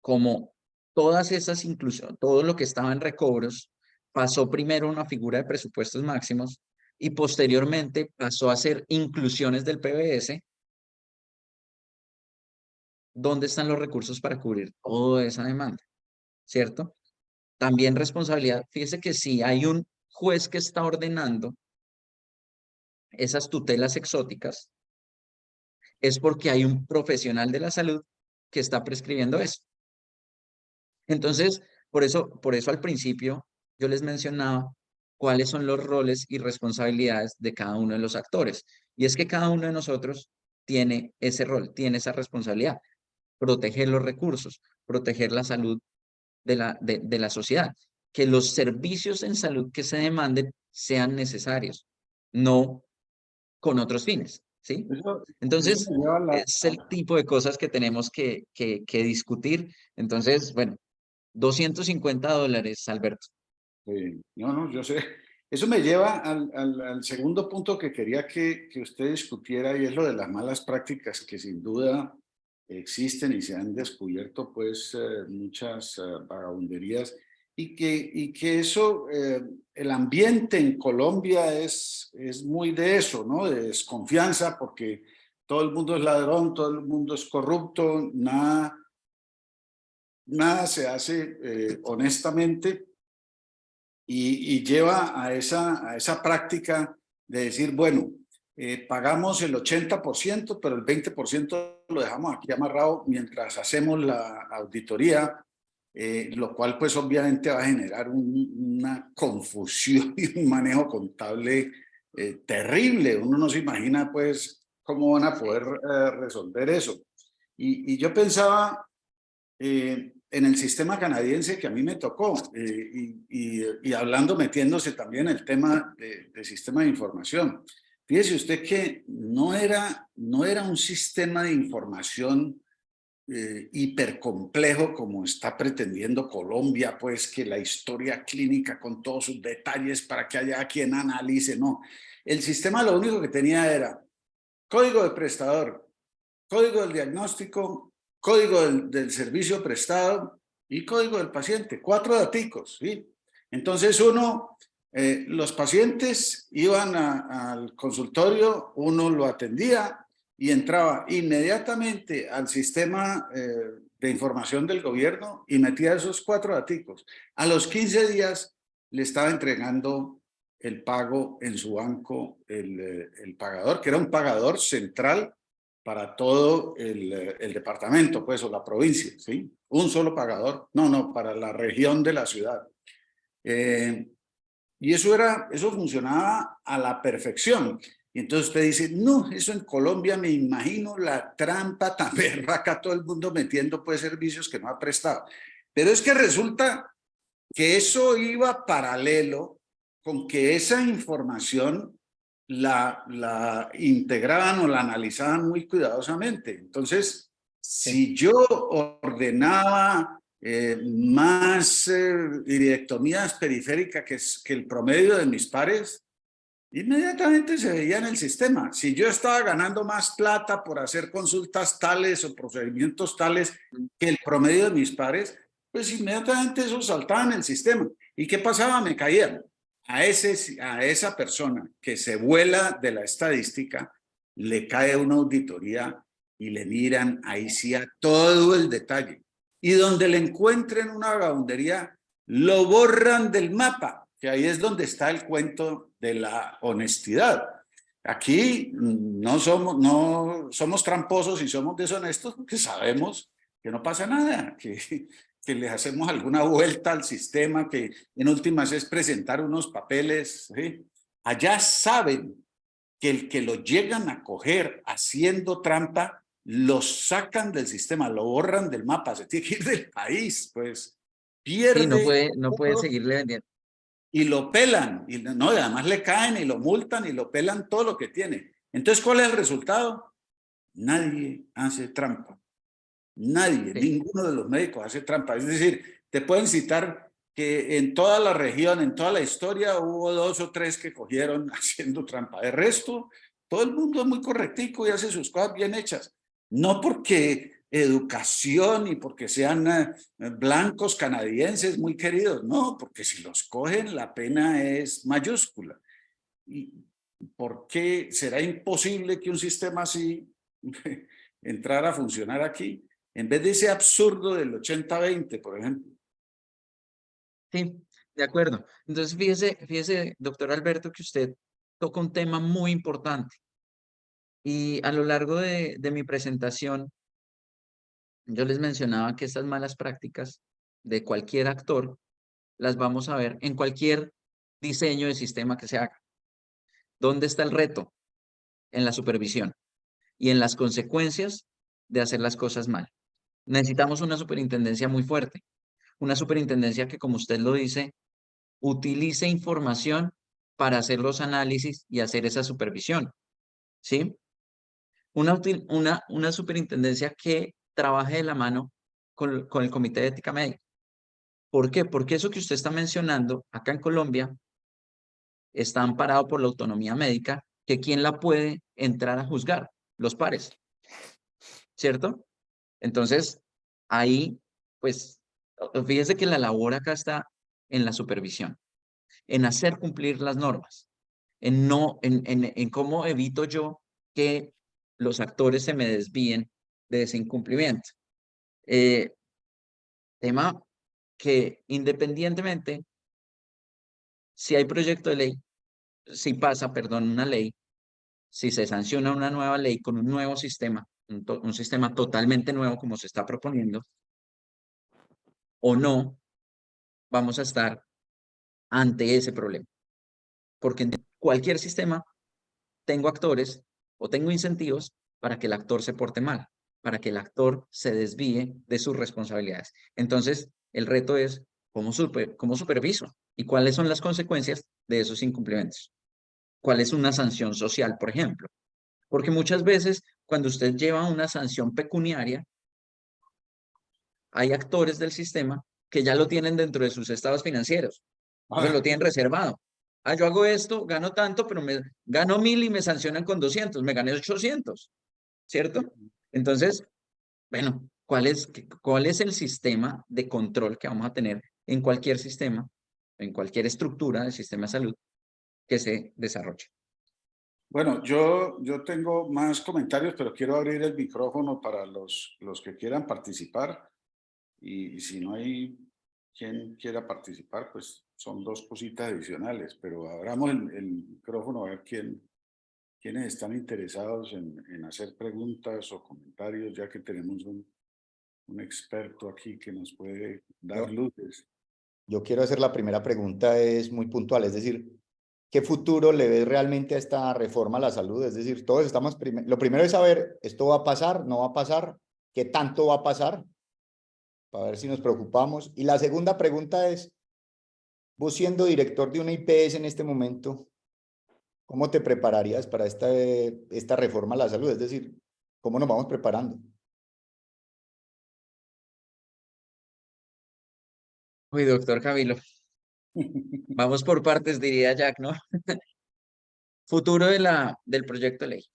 como todas esas inclusiones, todo lo que estaba en recobros, pasó primero a una figura de presupuestos máximos y posteriormente pasó a ser inclusiones del PBS. ¿Dónde están los recursos para cubrir toda esa demanda? ¿Cierto? También responsabilidad. Fíjese que si hay un juez que está ordenando esas tutelas exóticas, es porque hay un profesional de la salud que está prescribiendo eso. Entonces, por eso al principio yo les mencionaba cuáles son los roles y responsabilidades de cada uno de los actores. Y es que cada uno de nosotros tiene ese rol, tiene esa responsabilidad. Proteger los recursos, proteger la salud de la sociedad. Que los servicios en salud que se demanden sean necesarios, no con otros fines, ¿sí? Eso Entonces, me lleva a es el tipo de cosas que tenemos que discutir. Entonces, bueno, $250, Alberto. No, no, yo sé. Eso me lleva al segundo punto que quería que usted discutiera y es lo de las malas prácticas que sin duda existen y se han descubierto pues muchas vagabunderías y que eso, el ambiente en Colombia es muy de eso, ¿no? De desconfianza porque todo el mundo es ladrón, todo el mundo es corrupto, nada nada se hace honestamente y lleva a esa práctica de decir, bueno, pagamos el 80%, pero el 20% lo dejamos aquí amarrado mientras hacemos la auditoría, lo cual pues obviamente va a generar una confusión y un manejo contable terrible. Uno no se imagina pues cómo van a poder resolver eso. Y yo pensaba en el sistema canadiense que a mí me tocó y hablando, metiéndose también en el tema de sistema de información. Fíjese usted que no era un sistema de información hipercomplejo como está pretendiendo Colombia, pues que la historia clínica con todos sus detalles para que haya quien analice, no. El sistema lo único que tenía era código de prestador, código del diagnóstico, código del servicio prestado y código del paciente, 4 daticos, ¿sí? Entonces los pacientes iban al consultorio, uno lo atendía y entraba inmediatamente al sistema de información del gobierno y metía esos 4 daticos. A los 15 días le estaba entregando el pago en su banco, el pagador, que era un pagador central para todo el departamento, pues, o la provincia, ¿sí? Un solo pagador, no, para la región de la ciudad. Y eso funcionaba a la perfección. Y entonces usted dice, no, eso en Colombia me imagino la trampa tan berraca, todo el mundo metiendo pues servicios que no ha prestado. Pero es que resulta que eso iba paralelo con que esa información la integraban o la analizaban muy cuidadosamente. Entonces, si yo ordenaba más iridectomías periféricas que el promedio de mis pares, inmediatamente se veía en el sistema. Si yo estaba ganando más plata por hacer consultas tales o procedimientos tales que el promedio de mis pares, pues inmediatamente eso saltaba en el sistema. ¿Y qué pasaba? Me caían. A esa persona que se vuela de la estadística, le cae una auditoría y le miran ahí sí a todo el detalle. Y donde le encuentren una vagabundería, lo borran del mapa, que ahí es donde está el cuento de la honestidad. Aquí no somos tramposos y somos deshonestos porque sabemos que no pasa nada, que les hacemos alguna vuelta al sistema, que en últimas es presentar unos papeles, ¿sí? Allá saben que el que lo llegan a coger haciendo trampa, lo sacan del sistema, lo borran del mapa, se tiene que ir del país, pues Sí, no pierde puede seguirle vendiendo. y lo pelan, y no, y además le caen y lo multan y lo pelan todo lo que tiene. Entonces, ¿cuál es el resultado? Nadie hace trampa. Nadie, Sí. ninguno de los médicos hace trampa. Es decir, te pueden citar que en toda la región, en toda la historia, hubo 2 o 3 que cogieron haciendo trampa. De resto, todo el mundo es muy correctico y hace sus cosas bien hechas. No porque educación y porque sean blancos canadienses muy queridos, no, porque si los cogen la pena es mayúscula. ¿Y por qué será imposible que un sistema así entrara a funcionar aquí? En vez de ese absurdo del 80-20, por ejemplo. Sí, de acuerdo. Entonces, fíjese, doctor Alberto, que usted toca un tema muy importante. Y a lo largo de mi presentación, yo les mencionaba que estas malas prácticas de cualquier actor las vamos a ver en cualquier diseño de sistema que se haga. ¿Dónde está el reto? En la supervisión y en las consecuencias de hacer las cosas mal. Necesitamos una superintendencia muy fuerte, una superintendencia que, como usted lo dice, utilice información para hacer los análisis y hacer esa supervisión, ¿sí? Una superintendencia que trabaje de la mano con el Comité de Ética Médica. ¿Por qué? Porque eso que usted está mencionando acá en Colombia está amparado por la autonomía médica, que ¿quién la puede entrar a juzgar? Los pares, ¿cierto? Entonces, ahí, pues, fíjese que la labor acá está en la supervisión, en hacer cumplir las normas, en cómo evito yo que los actores se me desvíen de ese incumplimiento. Tema que independientemente si hay proyecto de ley, si pasa, perdón, una ley, si se sanciona una nueva ley con un nuevo sistema, un sistema totalmente nuevo como se está proponiendo, o no, vamos a estar ante ese problema. Porque en cualquier sistema tengo actores o tengo incentivos para que el actor se porte mal, para que el actor se desvíe de sus responsabilidades. Entonces, el reto es cómo superviso y cuáles son las consecuencias de esos incumplimientos. ¿Cuál es una sanción social, por ejemplo? Porque muchas veces cuando usted lleva una sanción pecuniaria, hay actores del sistema que ya lo tienen dentro de sus estados financieros. Entonces lo tienen reservado. Ah, yo hago esto, gano tanto, pero me gano 1000 y me sancionan con 200, me gané 800, ¿cierto? Entonces, bueno, ¿cuál es el sistema de control que vamos a tener en cualquier sistema, en cualquier estructura del sistema de salud que se desarrolle? Bueno, yo tengo más comentarios, pero quiero abrir el micrófono para los que quieran participar. Y si no hay quien quiera participar, pues son dos cositas adicionales, pero abramos el micrófono a ver quiénes están interesados en hacer preguntas o comentarios, ya que tenemos un experto aquí que nos puede dar Yo, luces. yo quiero hacer la primera pregunta, es muy puntual, es decir, ¿qué futuro le ves realmente a esta reforma a la salud? Es decir, todos estamos, lo primero es saber, ¿esto va a pasar? ¿No va a pasar? ¿Qué tanto va a pasar? Para ver si nos preocupamos. Y la segunda pregunta es, vos siendo director de una IPS en este momento, ¿cómo te prepararías para esta reforma a la salud? Es decir, ¿cómo nos vamos preparando? Uy, doctor Javilo, vamos por partes, diría Jack, ¿no? Futuro del proyecto de ley.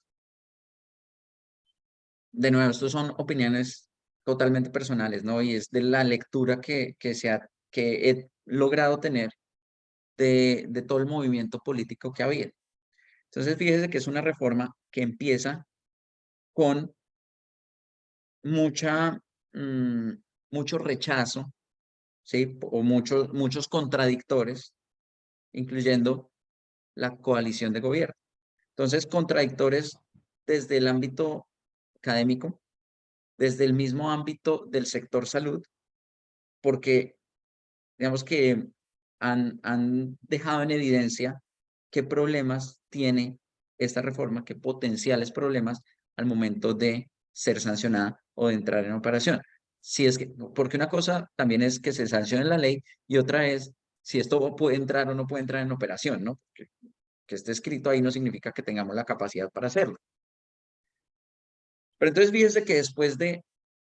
De nuevo, estos son opiniones totalmente personales, ¿no? Y es de la lectura que he logrado tener de todo el movimiento político que había. Entonces, fíjese que es una reforma que empieza con mucha, mm, mucho rechazo, ¿sí? O muchos contradictores, incluyendo la coalición de gobierno. Entonces, contradictores desde el ámbito académico, desde el mismo ámbito del sector salud, porque digamos que han dejado en evidencia qué problemas tiene esta reforma, qué potenciales problemas al momento de ser sancionada o de entrar en operación. Si es que, porque una cosa también es que se sancione la ley y otra es si esto puede entrar o no puede entrar en operación, ¿no? Que esté escrito ahí no significa que tengamos la capacidad para hacerlo. Pero entonces fíjese que después de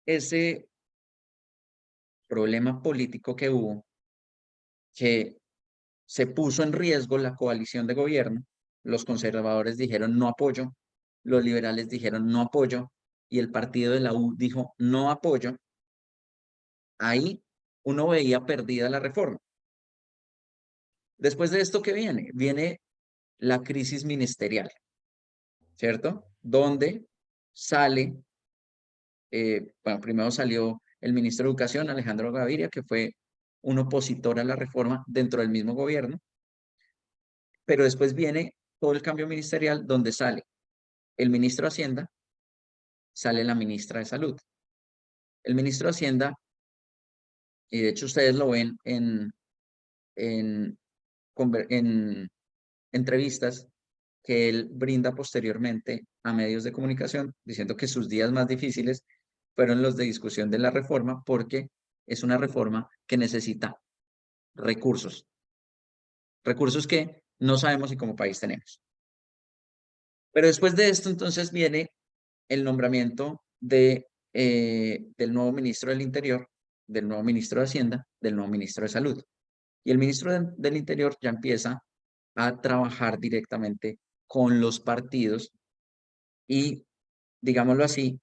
ese problema político que hubo, que se puso en riesgo la coalición de gobierno, los conservadores dijeron no apoyo, los liberales dijeron no apoyo y el partido de la U dijo no apoyo, ahí uno veía perdida la reforma. Después de esto, ¿qué viene? Viene la crisis ministerial, ¿cierto? Donde sale, bueno, primero salió el ministro de Educación, Alejandro Gaviria, que fue un opositor a la reforma dentro del mismo gobierno, pero después viene todo el cambio ministerial donde sale el ministro de Hacienda, sale la ministra de Salud. El ministro de Hacienda, y de hecho ustedes lo ven en, en entrevistas que él brinda posteriormente a medios de comunicación, diciendo que sus días más difíciles fueron los de discusión de la reforma, porque es una reforma que necesita recursos, recursos que no sabemos si como país tenemos. Pero después de esto, entonces viene el nombramiento del nuevo ministro del Interior, del nuevo ministro de Hacienda, del nuevo ministro de Salud. Y el ministro del Interior ya empieza a trabajar directamente con los partidos y, digámoslo así,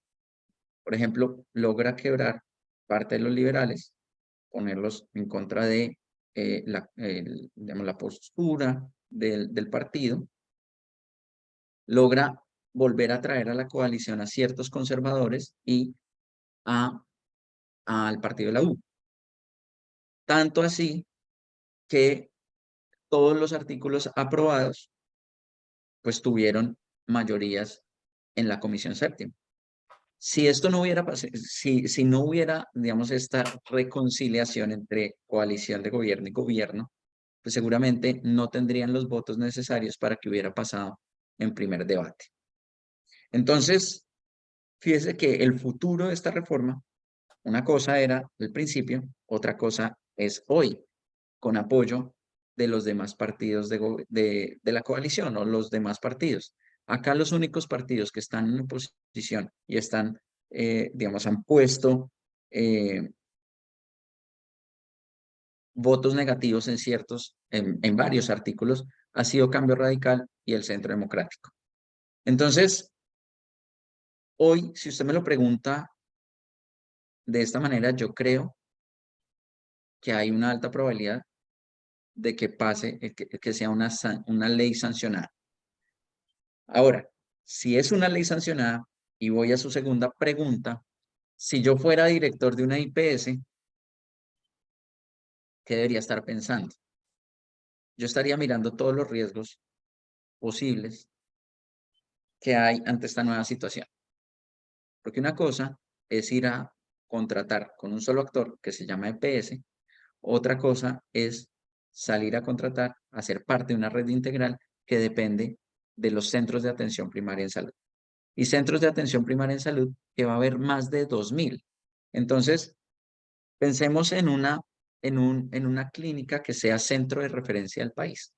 por ejemplo, logra quebrar parte de los liberales, ponerlos en contra de digamos, la postura del partido, logra volver a traer a la coalición a ciertos conservadores y al partido de la U. Tanto así que todos los artículos aprobados pues tuvieron mayorías en la Comisión Séptima. Si esto no hubiera pasado, si no hubiera, digamos, esta reconciliación entre coalición de gobierno y gobierno, pues seguramente no tendrían los votos necesarios para que hubiera pasado en primer debate. Entonces, fíjese que el futuro de esta reforma, una cosa era el principio, otra cosa es hoy, con apoyo de los demás partidos de la coalición o los demás partidos. Acá los únicos partidos que están en oposición y están, digamos, han puesto votos negativos en en varios artículos, ha sido Cambio Radical y el Centro Democrático. Entonces, hoy, si usted me lo pregunta de esta manera, yo creo que hay una alta probabilidad de que pase, que sea una ley sancionada. Ahora, si es una ley sancionada, y voy a su segunda pregunta, si yo fuera director de una IPS, ¿qué debería estar pensando? Yo estaría mirando todos los riesgos posibles que hay ante esta nueva situación. Porque una cosa es ir a contratar con un solo actor que se llama EPS, otra cosa es salir a contratar, a ser parte de una red integral que depende de los centros de atención primaria en salud. Y centros de atención primaria en salud que va a haber más de 2.000. Entonces, pensemos en una clínica que sea centro de referencia del país.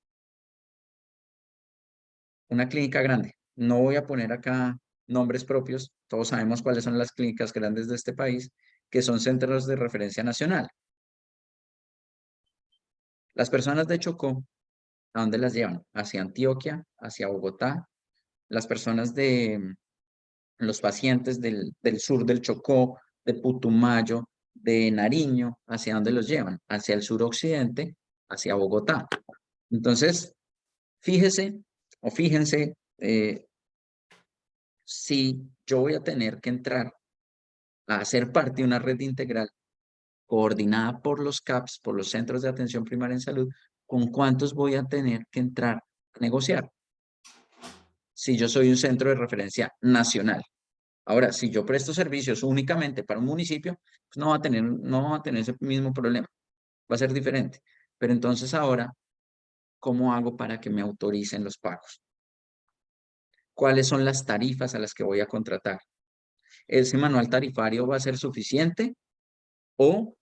Una clínica grande. No voy a poner acá nombres propios, todos sabemos cuáles son las clínicas grandes de este país, que son centros de referencia nacional. Las personas de Chocó, ¿a dónde las llevan? Hacia Antioquia, hacia Bogotá. Las personas los pacientes del sur del Chocó, de Putumayo, de Nariño, ¿hacia dónde los llevan? Hacia el suroccidente, hacia Bogotá. Entonces, fíjense, si yo voy a tener que entrar a ser parte de una red integral coordinada por los CAPS, por los Centros de Atención Primaria en Salud, ¿con cuántos voy a tener que entrar a negociar? Si yo soy un centro de referencia nacional. Ahora, si yo presto servicios únicamente para un municipio, pues no va a tener ese mismo problema. Va a ser diferente. Pero entonces ahora, ¿cómo hago para que me autoricen los pagos? ¿Cuáles son las tarifas a las que voy a contratar? ¿Ese manual tarifario va a ser suficiente o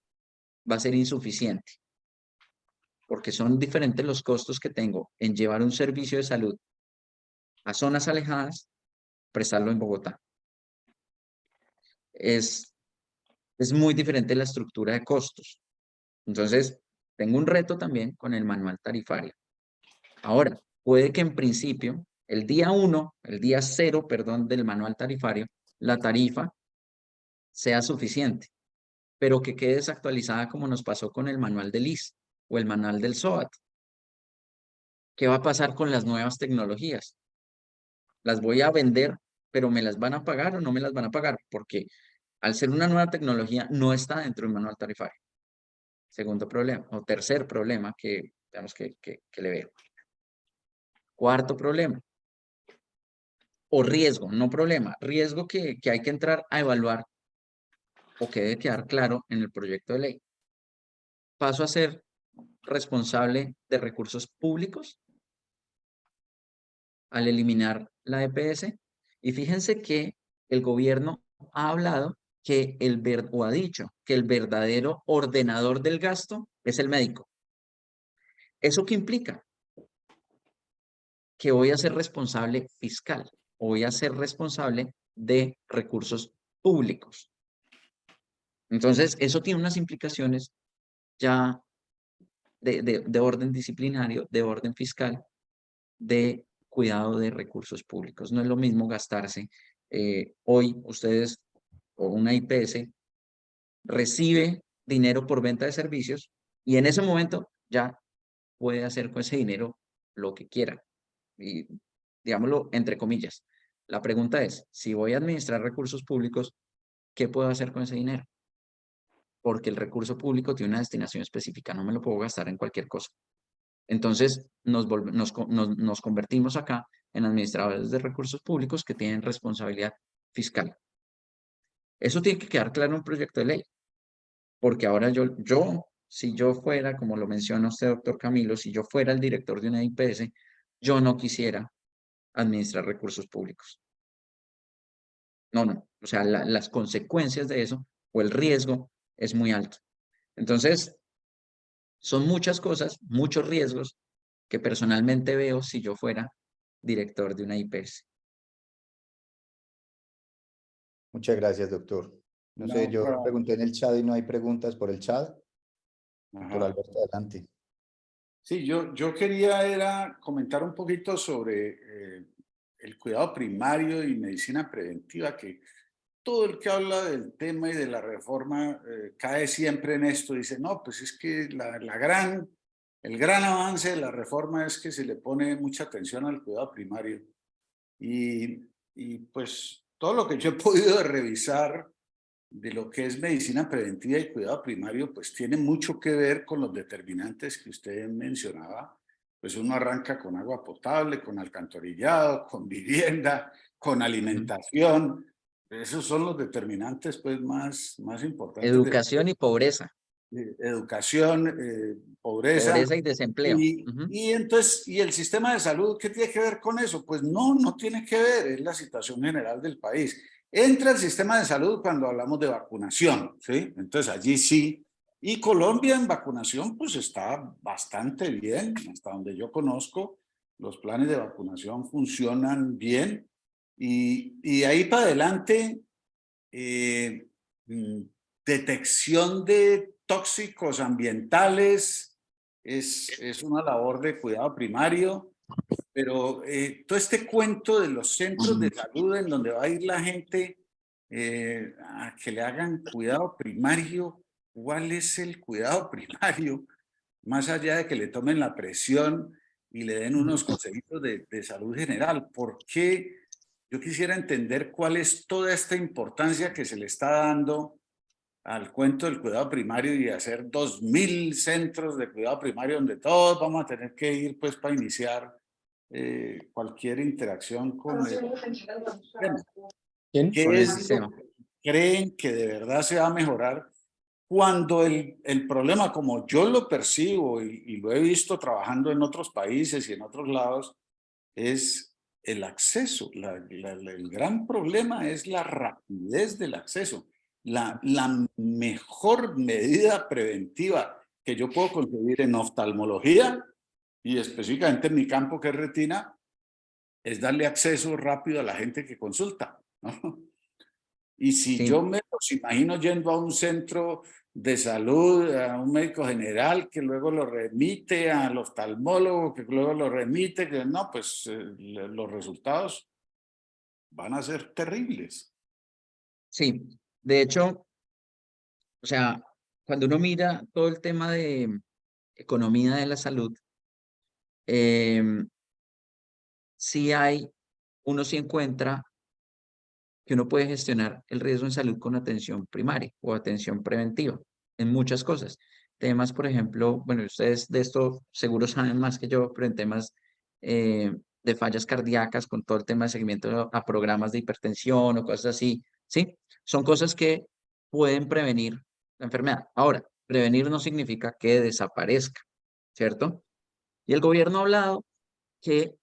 va a ser insuficiente? Porque son diferentes los costos que tengo en llevar un servicio de salud a zonas alejadas, prestarlo en Bogotá. Es muy diferente la estructura de costos. Entonces, tengo un reto también con el manual tarifario. Ahora, puede que en principio, el día cero, perdón, del manual tarifario, la tarifa sea suficiente, pero que quede desactualizada como nos pasó con el manual del IS o el manual del SOAT. ¿Qué va a pasar con las nuevas tecnologías? ¿Las voy a vender, pero me las van a pagar o no me las van a pagar? Porque al ser una nueva tecnología, no está dentro del manual tarifario. Segundo problema, o tercer problema que, digamos, que le veo. Cuarto problema, o riesgo, no problema, riesgo que hay que entrar a evaluar o que debe quedar claro en el proyecto de ley. Paso a ser responsable de recursos públicos al eliminar la EPS. Y fíjense que el gobierno ha hablado o ha dicho que el verdadero ordenador del gasto es el médico. ¿Eso qué implica? Que voy a ser responsable fiscal o voy a ser responsable de recursos públicos. Entonces, eso tiene unas implicaciones ya de orden disciplinario, de orden fiscal, de cuidado de recursos públicos. No es lo mismo gastarse. Hoy ustedes o una IPS recibe dinero por venta de servicios y en ese momento ya puede hacer con ese dinero lo que quiera. Y digámoslo entre comillas. La pregunta es, si voy a administrar recursos públicos, ¿qué puedo hacer con ese dinero? porque el recurso público tiene una destinación específica, no me lo puedo gastar en cualquier cosa. Entonces, nos convertimos acá en administradores de recursos públicos que tienen responsabilidad fiscal. Eso tiene que quedar claro en un proyecto de ley, porque ahora si yo fuera, como lo menciona usted, doctor Camilo, si yo fuera el director de una IPS, yo no quisiera administrar recursos públicos. No, no, o sea, las consecuencias de eso o el riesgo es muy alto. Entonces, son muchas cosas, muchos riesgos que personalmente veo si yo fuera director de una IPS. Muchas gracias, doctor. No sé, yo pregunté en el chat y no hay preguntas por el chat. Doctor Ajá. Alberto, adelante. Sí, yo quería era comentar un poquito sobre el cuidado primario y medicina preventiva, que todo el que habla del tema y de la reforma cae siempre en esto. Dice, no, pues es que el gran avance de la reforma es que se le pone mucha atención al cuidado primario. Y pues todo lo que yo he podido revisar de lo que es medicina preventiva y cuidado primario, pues tiene mucho que ver con los determinantes que usted mencionaba. Pues uno arranca con agua potable, con alcantarillado, con vivienda, con alimentación. Esos son los determinantes pues más importantes de Educación y pobreza. educación, pobreza. Pobreza y desempleo. Y entonces, ¿y el sistema de salud qué tiene que ver con eso? Pues no tiene que ver, es la situación general del país. Entra el sistema de salud cuando hablamos de vacunación, ¿sí? Entonces allí sí. Y Colombia en vacunación pues está bastante bien, hasta donde yo conozco, los planes de vacunación funcionan bien. Y ahí para adelante, eh, detección de tóxicos ambientales es una labor de cuidado primario, pero todo este cuento de los centros de salud en donde va a ir la gente a que le hagan cuidado primario, ¿cuál es el cuidado primario? Más allá de que le tomen la presión y le den unos consejitos de salud general, ¿por qué? Yo quisiera entender cuál es toda esta importancia que se le está dando al cuento del cuidado primario y hacer 2000 centros de cuidado primario donde todos vamos a tener que ir pues para iniciar cualquier interacción con el sistema. ¿Quién? ¿Qué Con el es lo sistema. que creen que de verdad se va a mejorar cuando el problema, como yo lo percibo y lo he visto trabajando en otros países y en otros lados, es el acceso? El gran problema es la rapidez del acceso. La mejor medida preventiva que yo puedo concebir en oftalmología y específicamente en mi campo que es retina es darle acceso rápido a la gente que consulta, ¿no? Y si yo Sí, me los imagino yendo a un centro de salud, a un médico general que luego lo remite al oftalmólogo, que luego lo remite, que no, pues los resultados van a ser terribles. sí. De hecho, o sea, cuando uno mira todo el tema de economía de la salud, uno sí encuentra que uno puede gestionar el riesgo en salud con atención primaria o atención preventiva en muchas cosas. Temas, por ejemplo, bueno, ustedes de esto seguro saben más que yo, pero en temas de fallas cardíacas, con todo el tema de seguimiento a programas de hipertensión o cosas así, ¿sí? Son cosas que pueden prevenir la enfermedad. Ahora, prevenir no significa que desaparezca, ¿cierto? Y el gobierno ha hablado que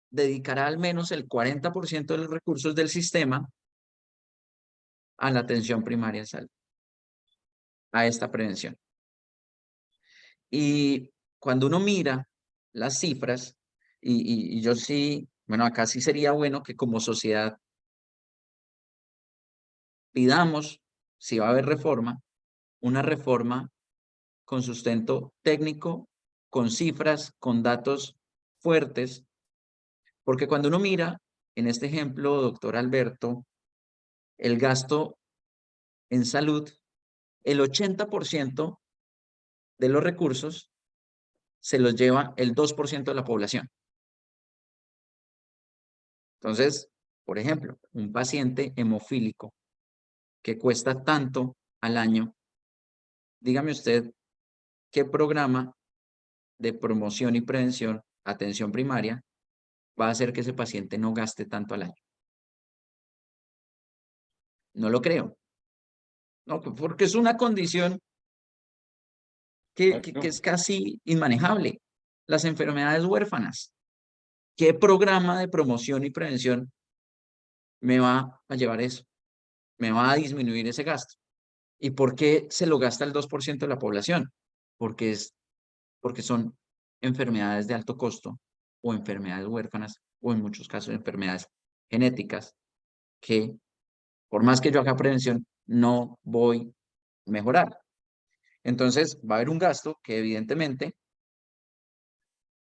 dedicará al menos el 40% de los recursos del sistema a la atención primaria de salud, a esta prevención. Y cuando uno mira las cifras, y yo sí, bueno, acá sí sería bueno que como sociedad pidamos, si va a haber reforma, una reforma con sustento técnico, con cifras, con datos fuertes, porque cuando uno mira, en este ejemplo, doctor Alberto, el gasto en salud, el 80% de los recursos se los lleva el 2% de la población. Entonces, por ejemplo, un paciente hemofílico que cuesta tanto al año, dígame usted qué programa de promoción y prevención, atención primaria, va a hacer que ese paciente no gaste tanto al año. No lo creo. No, porque es una condición que es casi inmanejable. Las enfermedades huérfanas. ¿Qué programa de promoción y prevención me va a llevar eso? Me va a disminuir ese gasto. ¿Y por qué se lo gasta el 2% de la población? Porque son enfermedades de alto costo o enfermedades huérfanas o en muchos casos enfermedades genéticas que por más que yo haga prevención no voy a mejorar. Entonces va a haber un gasto que evidentemente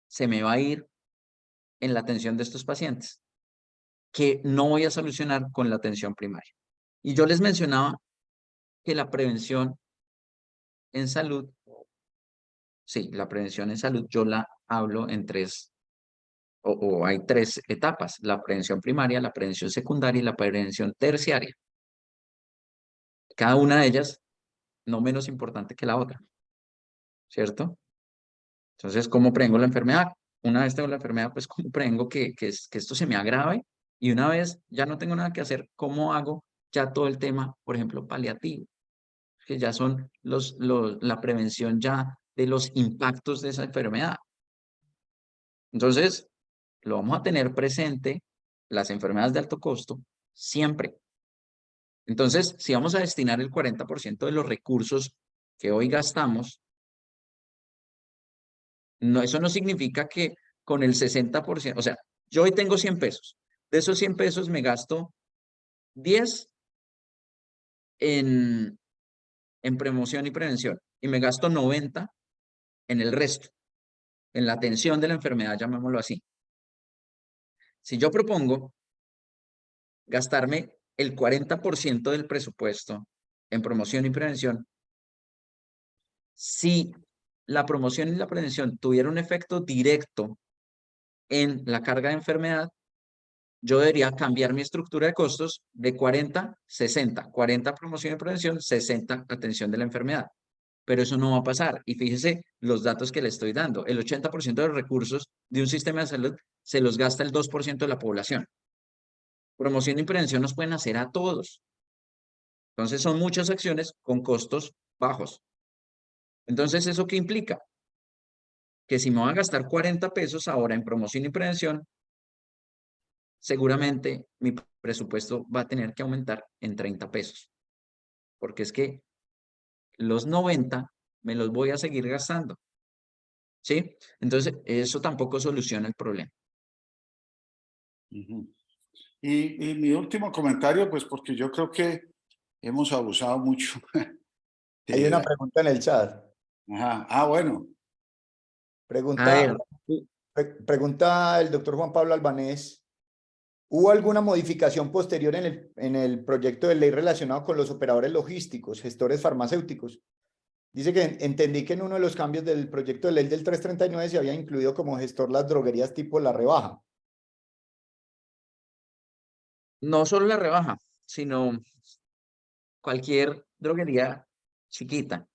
se me va a ir en la atención de estos pacientes que no voy a solucionar con la atención primaria. Y yo les mencionaba que la prevención en salud, sí, la prevención en salud yo la hablo en tres, o hay tres etapas: la prevención primaria, la prevención secundaria y la prevención terciaria. Cada una de ellas no menos importante que la otra, ¿cierto? Entonces, ¿cómo prevengo la enfermedad? Una vez tengo la enfermedad, pues, ¿cómo prevengo que esto se me agrave? Y una vez ya no tengo nada que hacer, ¿cómo hago ya todo el tema, por ejemplo, paliativo? Que ya son la prevención ya de los impactos de esa enfermedad. Entonces, lo vamos a tener presente, las enfermedades de alto costo, siempre. Entonces, si vamos a destinar el 40% de los recursos que hoy gastamos, no, eso no significa que con el 60%, o sea, yo hoy tengo 100 pesos. De esos 100 pesos me gasto 10 en promoción y prevención y me gasto 90 en el resto, en la atención de la enfermedad, llamémoslo así. Si yo propongo gastarme el 40% del presupuesto en promoción y prevención, si la promoción y la prevención tuvieran un efecto directo en la carga de enfermedad, yo debería cambiar mi estructura de costos de 40, 60, 40 promoción y prevención, 60 atención de la enfermedad. Pero eso no va a pasar. Y fíjese los datos que le estoy dando. El 80% de los recursos de un sistema de salud se los gasta el 2% de la población. Promoción y prevención nos pueden hacer a todos. Entonces son muchas acciones con costos bajos. Entonces, ¿eso qué implica? Que si me voy a gastar 40 pesos ahora en promoción y prevención, seguramente mi presupuesto va a tener que aumentar en 30 pesos. Porque es que los 90 me los voy a seguir gastando. ¿Sí? Entonces, eso tampoco soluciona el problema. Ujú. Y mi último comentario, pues porque yo creo que hemos abusado mucho Hay de una la... pregunta en el chat. Ajá. Ah, bueno. A Pregunta, ver, pregunta el doctor Juan Pablo Albanés. ¿Hubo alguna modificación posterior en el proyecto de ley relacionado con los operadores logísticos, gestores farmacéuticos? Dice que entendí que en uno de los cambios del proyecto de ley del 339 se había incluido como gestor las droguerías tipo La Rebaja. no solo la rebaja, sino cualquier droguería chiquita.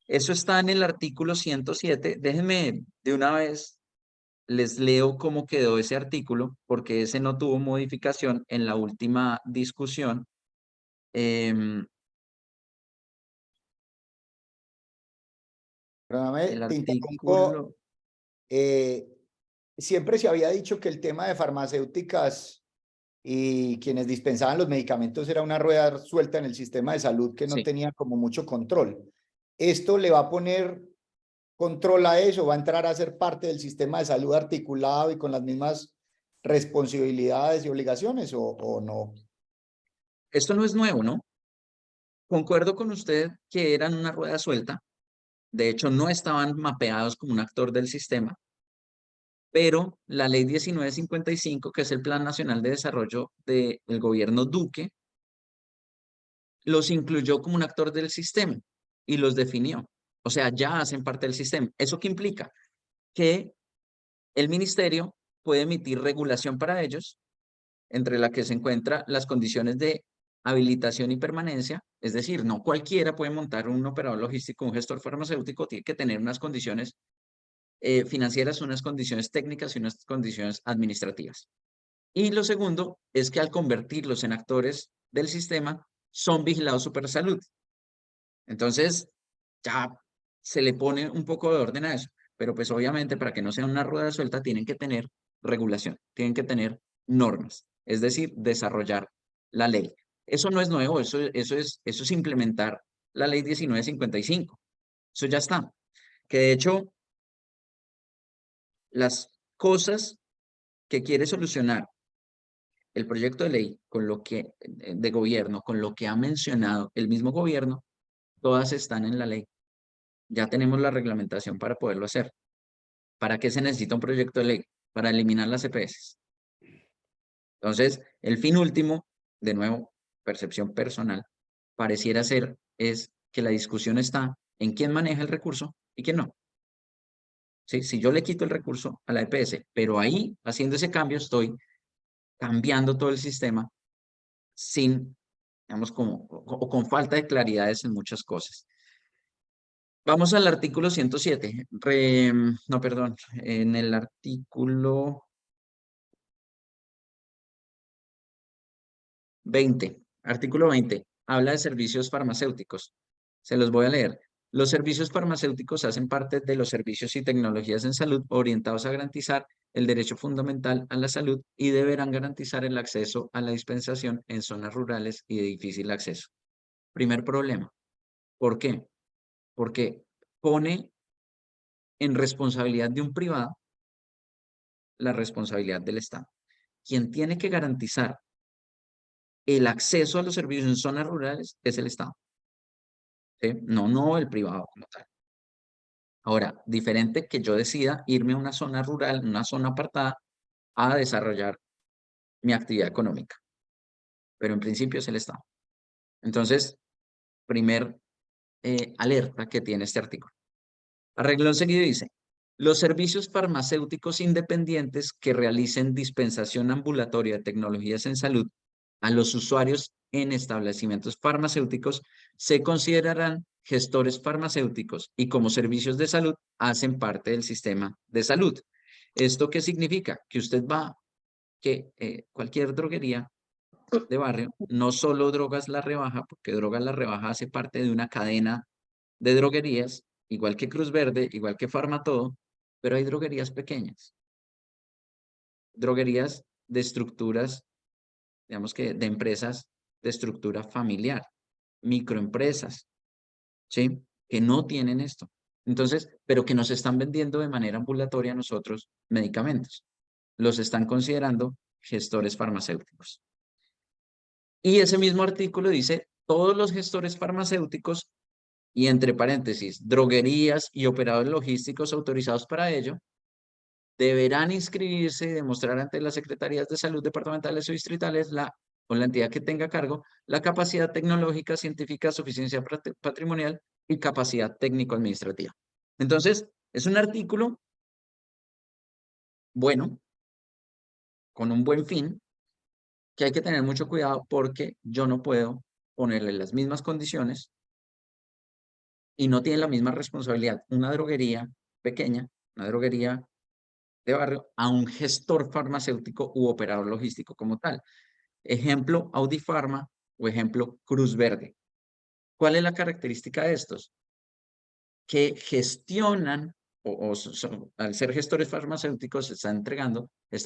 Eso está en el artículo 107. Déjenme de una vez, les leo cómo quedó ese artículo, porque ese no tuvo modificación en la última discusión. El Perdóname, te interrumpo. artículo, Siempre se había dicho que el tema de farmacéuticas y quienes dispensaban los medicamentos era una rueda suelta en el sistema de salud que no sí. tenía como mucho control. ¿Esto le va a poner control a eso? ¿Va a entrar a ser parte del sistema de salud articulado y con las mismas responsabilidades y obligaciones o no? Esto no es nuevo, ¿no? Concuerdo con usted que eran una rueda suelta. De hecho, no estaban mapeados como un actor del sistema, pero la ley 1955, que es el Plan Nacional de Desarrollo del gobierno Duque, los incluyó como un actor del sistema y los definió. O sea, ya hacen parte del sistema. ¿Eso qué implica? Que el ministerio puede emitir regulación para ellos, entre la que se encuentran las condiciones de habilitación y permanencia, es decir, no cualquiera puede montar un operador logístico, un gestor farmacéutico, tiene que tener unas condiciones financieras, unas condiciones técnicas y unas condiciones administrativas. Y lo segundo es que al convertirlos en actores del sistema, son vigilados Supersalud. Entonces, ya se le pone un poco de orden a eso, pero pues obviamente para que no sea una rueda suelta tienen que tener regulación, tienen que tener normas, es decir, desarrollar la ley. Eso no es nuevo, eso es implementar la ley 1955. Eso ya está. Que de hecho, las cosas que quiere solucionar el proyecto de ley con lo que, de gobierno, con lo que ha mencionado el mismo gobierno, todas están en la ley. Ya tenemos la reglamentación para poderlo hacer. ¿Para qué se necesita un proyecto de ley? Para eliminar las EPS. Entonces, el fin último, de nuevo, percepción personal, pareciera ser es que la discusión está en quién maneja el recurso y quién no. ¿Sí? Si yo le quito el recurso a la EPS, pero ahí, haciendo ese cambio, estoy cambiando todo el sistema sin, digamos, o con falta de claridades en muchas cosas. Vamos al artículo 107. No, perdón. En el artículo 20. Artículo 20. Habla de servicios farmacéuticos. Se los voy a leer. Los servicios farmacéuticos hacen parte de los servicios y tecnologías en salud orientados a garantizar el derecho fundamental a la salud y deberán garantizar el acceso a la dispensación en zonas rurales y de difícil acceso. Primer problema. ¿Por qué? Porque pone en responsabilidad de un privado la responsabilidad del Estado. Quien tiene que garantizar el acceso a los servicios en zonas rurales es el Estado. ¿Sí? No el privado como tal. Ahora, diferente que yo decida irme a una zona rural, una zona apartada, a desarrollar mi actividad económica. Pero en principio es el Estado. Entonces, primer alerta que tiene este artículo. Arreglón seguido dice, los servicios farmacéuticos independientes que realicen dispensación ambulatoria de tecnologías en salud a los usuarios en establecimientos farmacéuticos se considerarán gestores farmacéuticos y como servicios de salud hacen parte del sistema de salud. ¿Esto qué significa? Que usted va, que cualquier droguería de barrio, no solo Drogas La Rebaja, porque Drogas La Rebaja hace parte de una cadena de droguerías, igual que Cruz Verde, igual que Farmatodo, pero hay droguerías pequeñas, droguerías de estructuras, digamos que de empresas de estructura familiar, microempresas, ¿sí? Que no tienen esto. Entonces, pero que nos están vendiendo de manera ambulatoria a nosotros medicamentos. Los están considerando gestores farmacéuticos. Y ese mismo artículo dice, todos los gestores farmacéuticos y entre paréntesis, droguerías y operadores logísticos autorizados para ello, deberán inscribirse y demostrar ante las secretarías de salud departamentales o distritales con la entidad que tenga a cargo la capacidad tecnológica, científica, suficiencia patrimonial y capacidad técnico-administrativa. Entonces, es un artículo bueno, con un buen fin, que hay que tener mucho cuidado porque yo no puedo ponerle las mismas condiciones y no tiene la misma responsabilidad una droguería pequeña, una droguería de barrio, a un gestor farmacéutico u operador logístico como tal. Ejemplo, Audifarma o ejemplo, Cruz Verde. ¿Cuál es la característica de estos? Que gestionan, al ser gestores farmacéuticos, están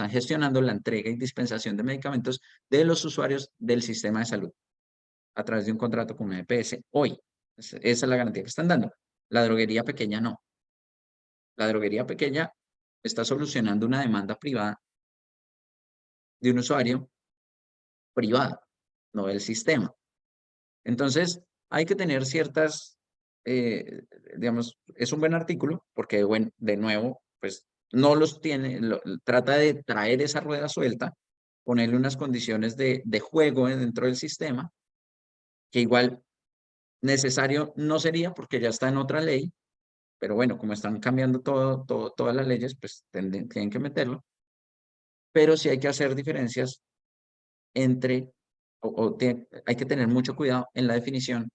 gestionando la entrega y dispensación de medicamentos de los usuarios del sistema de salud a través de un contrato con una EPS. Hoy, esa es la garantía que están dando. La droguería pequeña no. La droguería pequeña está solucionando una demanda privada de un usuario privado, no del sistema. Entonces, hay que tener ciertas, digamos, es un buen artículo porque, bueno, de nuevo, pues no los tiene, trata de traer esa rueda suelta, ponerle unas condiciones de juego dentro del sistema, que igual necesario no sería porque ya está en otra ley, pero bueno, como están cambiando todas las leyes, pues tienen que meterlo, pero sí hay que hacer diferencias entre hay que tener mucho cuidado en la definición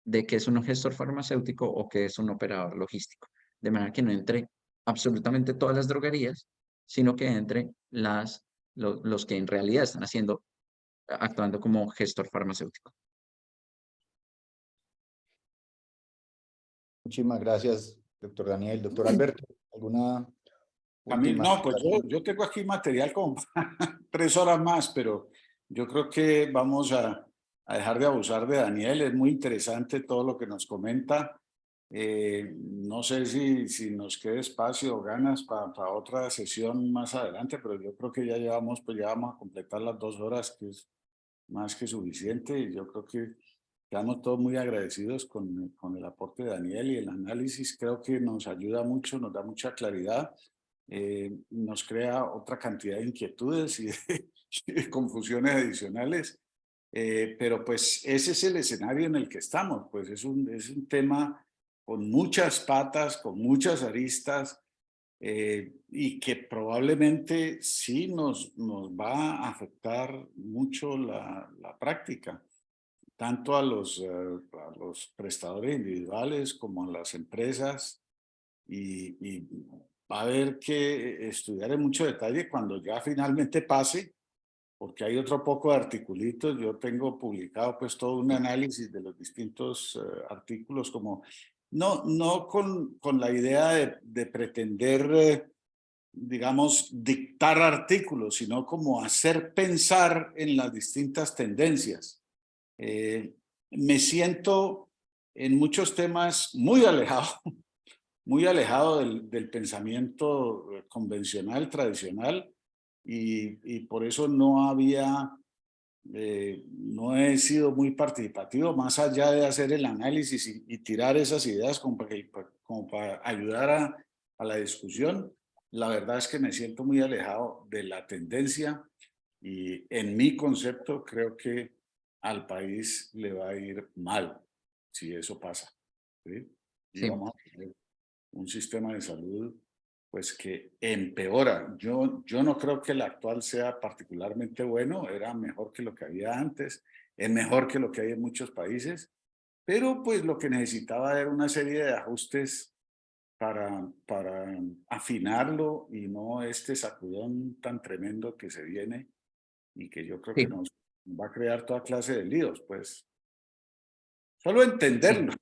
de qué es un gestor farmacéutico o qué es un operador logístico, de manera que no entre absolutamente todas las droguerías, sino que entre los que en realidad están actuando como gestor farmacéutico. Muchísimas gracias, doctor Daniel. Doctor Alberto, ¿alguna A mí, última? no, pues yo tengo aquí material como para 3 horas más, pero yo creo que vamos a dejar de abusar de Daniel. Es muy interesante todo lo que nos comenta. No sé si nos quede espacio o ganas para otra sesión más adelante, pero yo creo que pues ya vamos a completar las 2 horas, que es más que suficiente. Y yo creo que quedamos todos muy agradecidos con el aporte de Daniel y el análisis. Creo que nos ayuda mucho, nos da mucha claridad. Nos crea otra cantidad de inquietudes y de confusiones adicionales, pero pues ese es el escenario en el que estamos, pues es un tema con muchas patas, con muchas aristas, y que probablemente sí nos va a afectar mucho la práctica, tanto a los prestadores individuales como a las empresas, y va a haber que estudiar en mucho detalle cuando ya finalmente pase, porque hay otro poco de articulitos. Yo tengo publicado pues todo un análisis de los distintos artículos, como no con la idea de pretender, digamos, dictar artículos, sino como hacer pensar en las distintas tendencias. Me siento en muchos temas muy alejado del pensamiento convencional, tradicional, y por eso no he sido muy participativo, más allá de hacer el análisis y tirar esas ideas como para ayudar a la discusión. La verdad es que me siento muy alejado de la tendencia, y en mi concepto creo que al país le va a ir mal si eso pasa, ¿sí? Y Sí, vamos a tener un sistema de salud pues que empeora. Yo no creo que el actual sea particularmente bueno, era mejor que lo que había antes, es mejor que lo que hay en muchos países, pero pues lo que necesitaba era una serie de ajustes para afinarlo, y no este sacudón tan tremendo que se viene y que yo creo que sí, nos va a crear toda clase de líos, pues. Solo sí. entenderlo,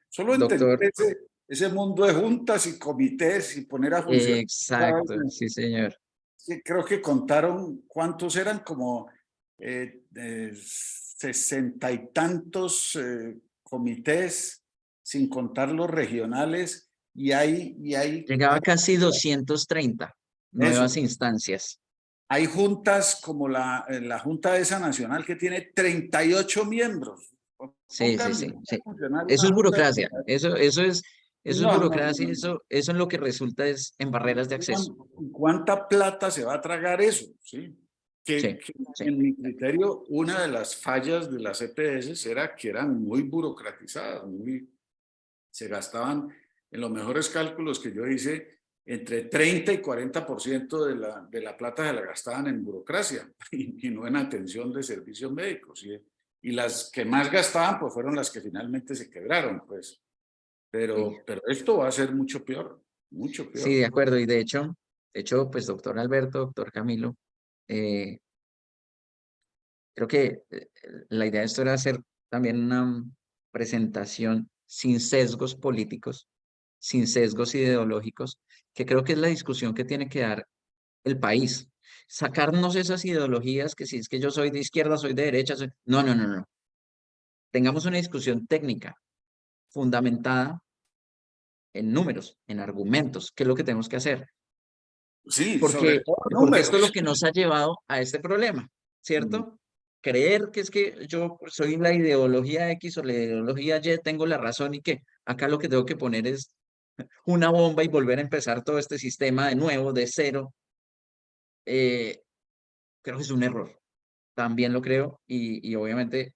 solo entender Doctor, ese mundo de juntas y comités y poner a funcionar. exacto, sí, señor. Sí, creo que contaron cuántos eran, como 60 y tantos comités, sin contar los regionales, y hay Llegaba a casi 230 nuevas eso. instancias. Hay juntas como la Junta esa nacional, que tiene 38 miembros. Sí, sí, Pónganme sí, sí. a funcionar Eso una es junta de burocracia. 38. Eso es No, no, no, burocracia. no, no. Eso en lo que resulta es en barreras de acceso. ¿Cuánta plata se va a tragar eso? ¿Sí? Sí, Que sí, en mi criterio, una de las fallas de las EPS era que eran muy burocratizadas, se gastaban, en los mejores cálculos que yo hice, entre 30 y 40% de la plata se la gastaban en burocracia y no en atención de servicios médicos. Y las que más gastaban pues fueron las que finalmente se quebraron, pues. sí. Pero esto va a ser mucho peor, mucho Sí, peor. de acuerdo. Y de hecho, pues doctor Alberto, doctor Camilo, eh, creo que la idea de esto era hacer también una presentación sin sesgos políticos, sin sesgos ideológicos, que creo que es la discusión que tiene que dar el país. Sacarnos esas ideologías que si es que yo soy de izquierda, soy de derecha, no, no, no, no. Tengamos una discusión técnica, fundamentada en números, en argumentos, qué es lo que tenemos que hacer. Sí, sobre Porque, todo porque esto es lo números. que nos ha llevado a este problema, Mm. ¿cierto? Creer que es que yo soy la ideología X o la ideología Y, tengo la razón y que acá lo que tengo que poner es una bomba y volver a empezar todo este sistema de nuevo, de cero. eh, Creo que es un error. También lo creo y obviamente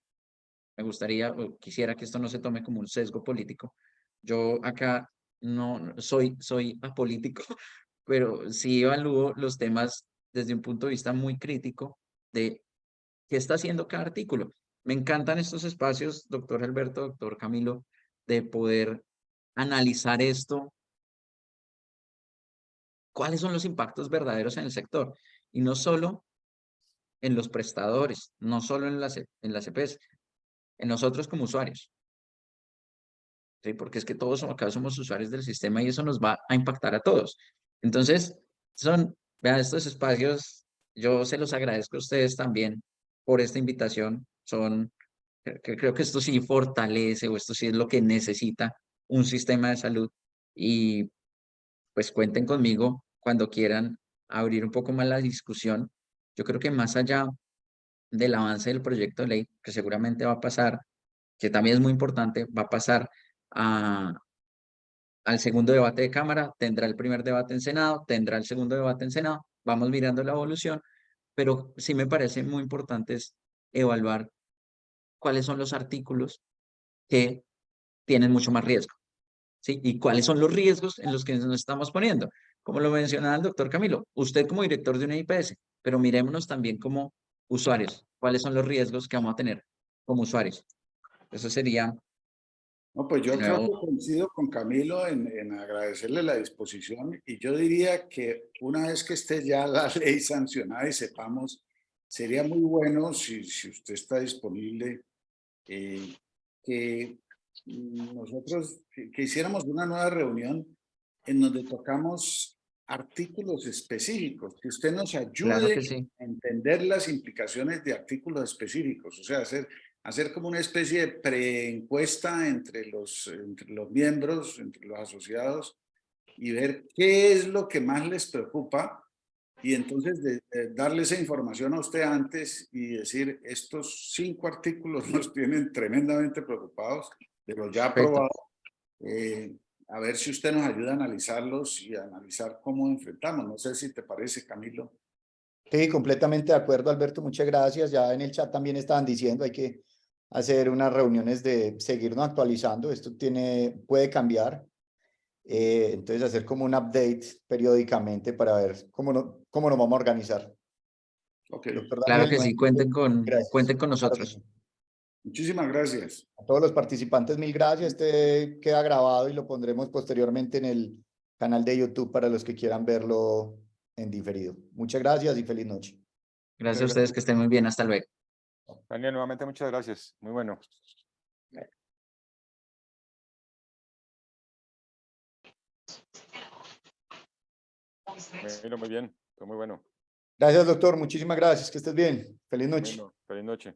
me gustaría o quisiera que esto no se tome como un sesgo político. Yo acá no soy apolítico, pero sí evalúo los temas desde un punto de vista muy crítico de qué está haciendo cada artículo. Me encantan estos espacios, doctor Alberto, doctor Camilo, de poder analizar esto, cuáles son los impactos verdaderos en el sector, y no solo en los prestadores, no solo en las EPS, en nosotros como usuarios. ¿Sí? Porque es que todos acá somos usuarios del sistema y eso nos va a impactar a todos. Entonces, vean, estos espacios, yo se los agradezco a ustedes también por esta invitación. Creo que esto sí fortalece o esto sí es lo que necesita un sistema de salud y pues cuenten conmigo cuando quieran abrir un poco más la discusión. Yo creo que más allá del avance del proyecto de ley, que seguramente va a pasar, que también es muy importante, va a pasar a, al segundo debate de Cámara, tendrá el primer debate en Senado, tendrá el segundo debate en Senado, vamos mirando la evolución, pero sí me parece muy importante es evaluar cuáles son los artículos que tienen mucho más riesgo, ¿sí? Y cuáles son los riesgos en los que nos estamos poniendo. Como lo mencionaba el doctor Camilo, usted como director de una IPS, pero mirémonos también como usuarios, cuáles son los riesgos que vamos a tener como usuarios. Eso sería, No, pues de yo creo que nuevo, coincido con Camilo en agradecerle la disposición y yo diría que una vez que esté ya la ley sancionada y sepamos, sería muy bueno si usted está disponible que nosotros que hiciéramos una nueva reunión en donde tocamos artículos específicos, que usted nos claro ayude que sí. a entender las implicaciones de artículos específicos, o sea, hacer como una especie de preencuesta entre los miembros, entre los asociados, y ver qué es lo que más les preocupa, y entonces darle esa información a usted antes y decir, estos 5 artículos nos tienen tremendamente preocupados, de los ya Perfecto. aprobados, a ver si usted nos ayuda a analizarlos y a analizar cómo enfrentamos. No sé si te parece, Camilo. Sí, completamente de acuerdo, Alberto, muchas gracias. Ya en el chat también estaban diciendo, hay que hacer unas reuniones de seguirnos actualizando. Esto puede cambiar. Entonces, hacer como un update periódicamente para ver cómo nos vamos a organizar. Ok, Doctor Claro Daniel, que sí, nuevamente, gracias. cuenten con Claro que nosotros. sí. muchísimas gracias. A todos los participantes, mil gracias. Este queda grabado y lo pondremos posteriormente en el canal de YouTube para los que quieran verlo en diferido. Muchas gracias y feliz noche. Gracias a Muchas ustedes, gracias. que estén muy bien. Hasta luego. Daniel, nuevamente muchas gracias. Muy bueno. Camilo, muy bien. Fue muy bueno. Gracias, doctor. Muchísimas gracias. Que estés bien. Feliz noche. Bueno, feliz noche.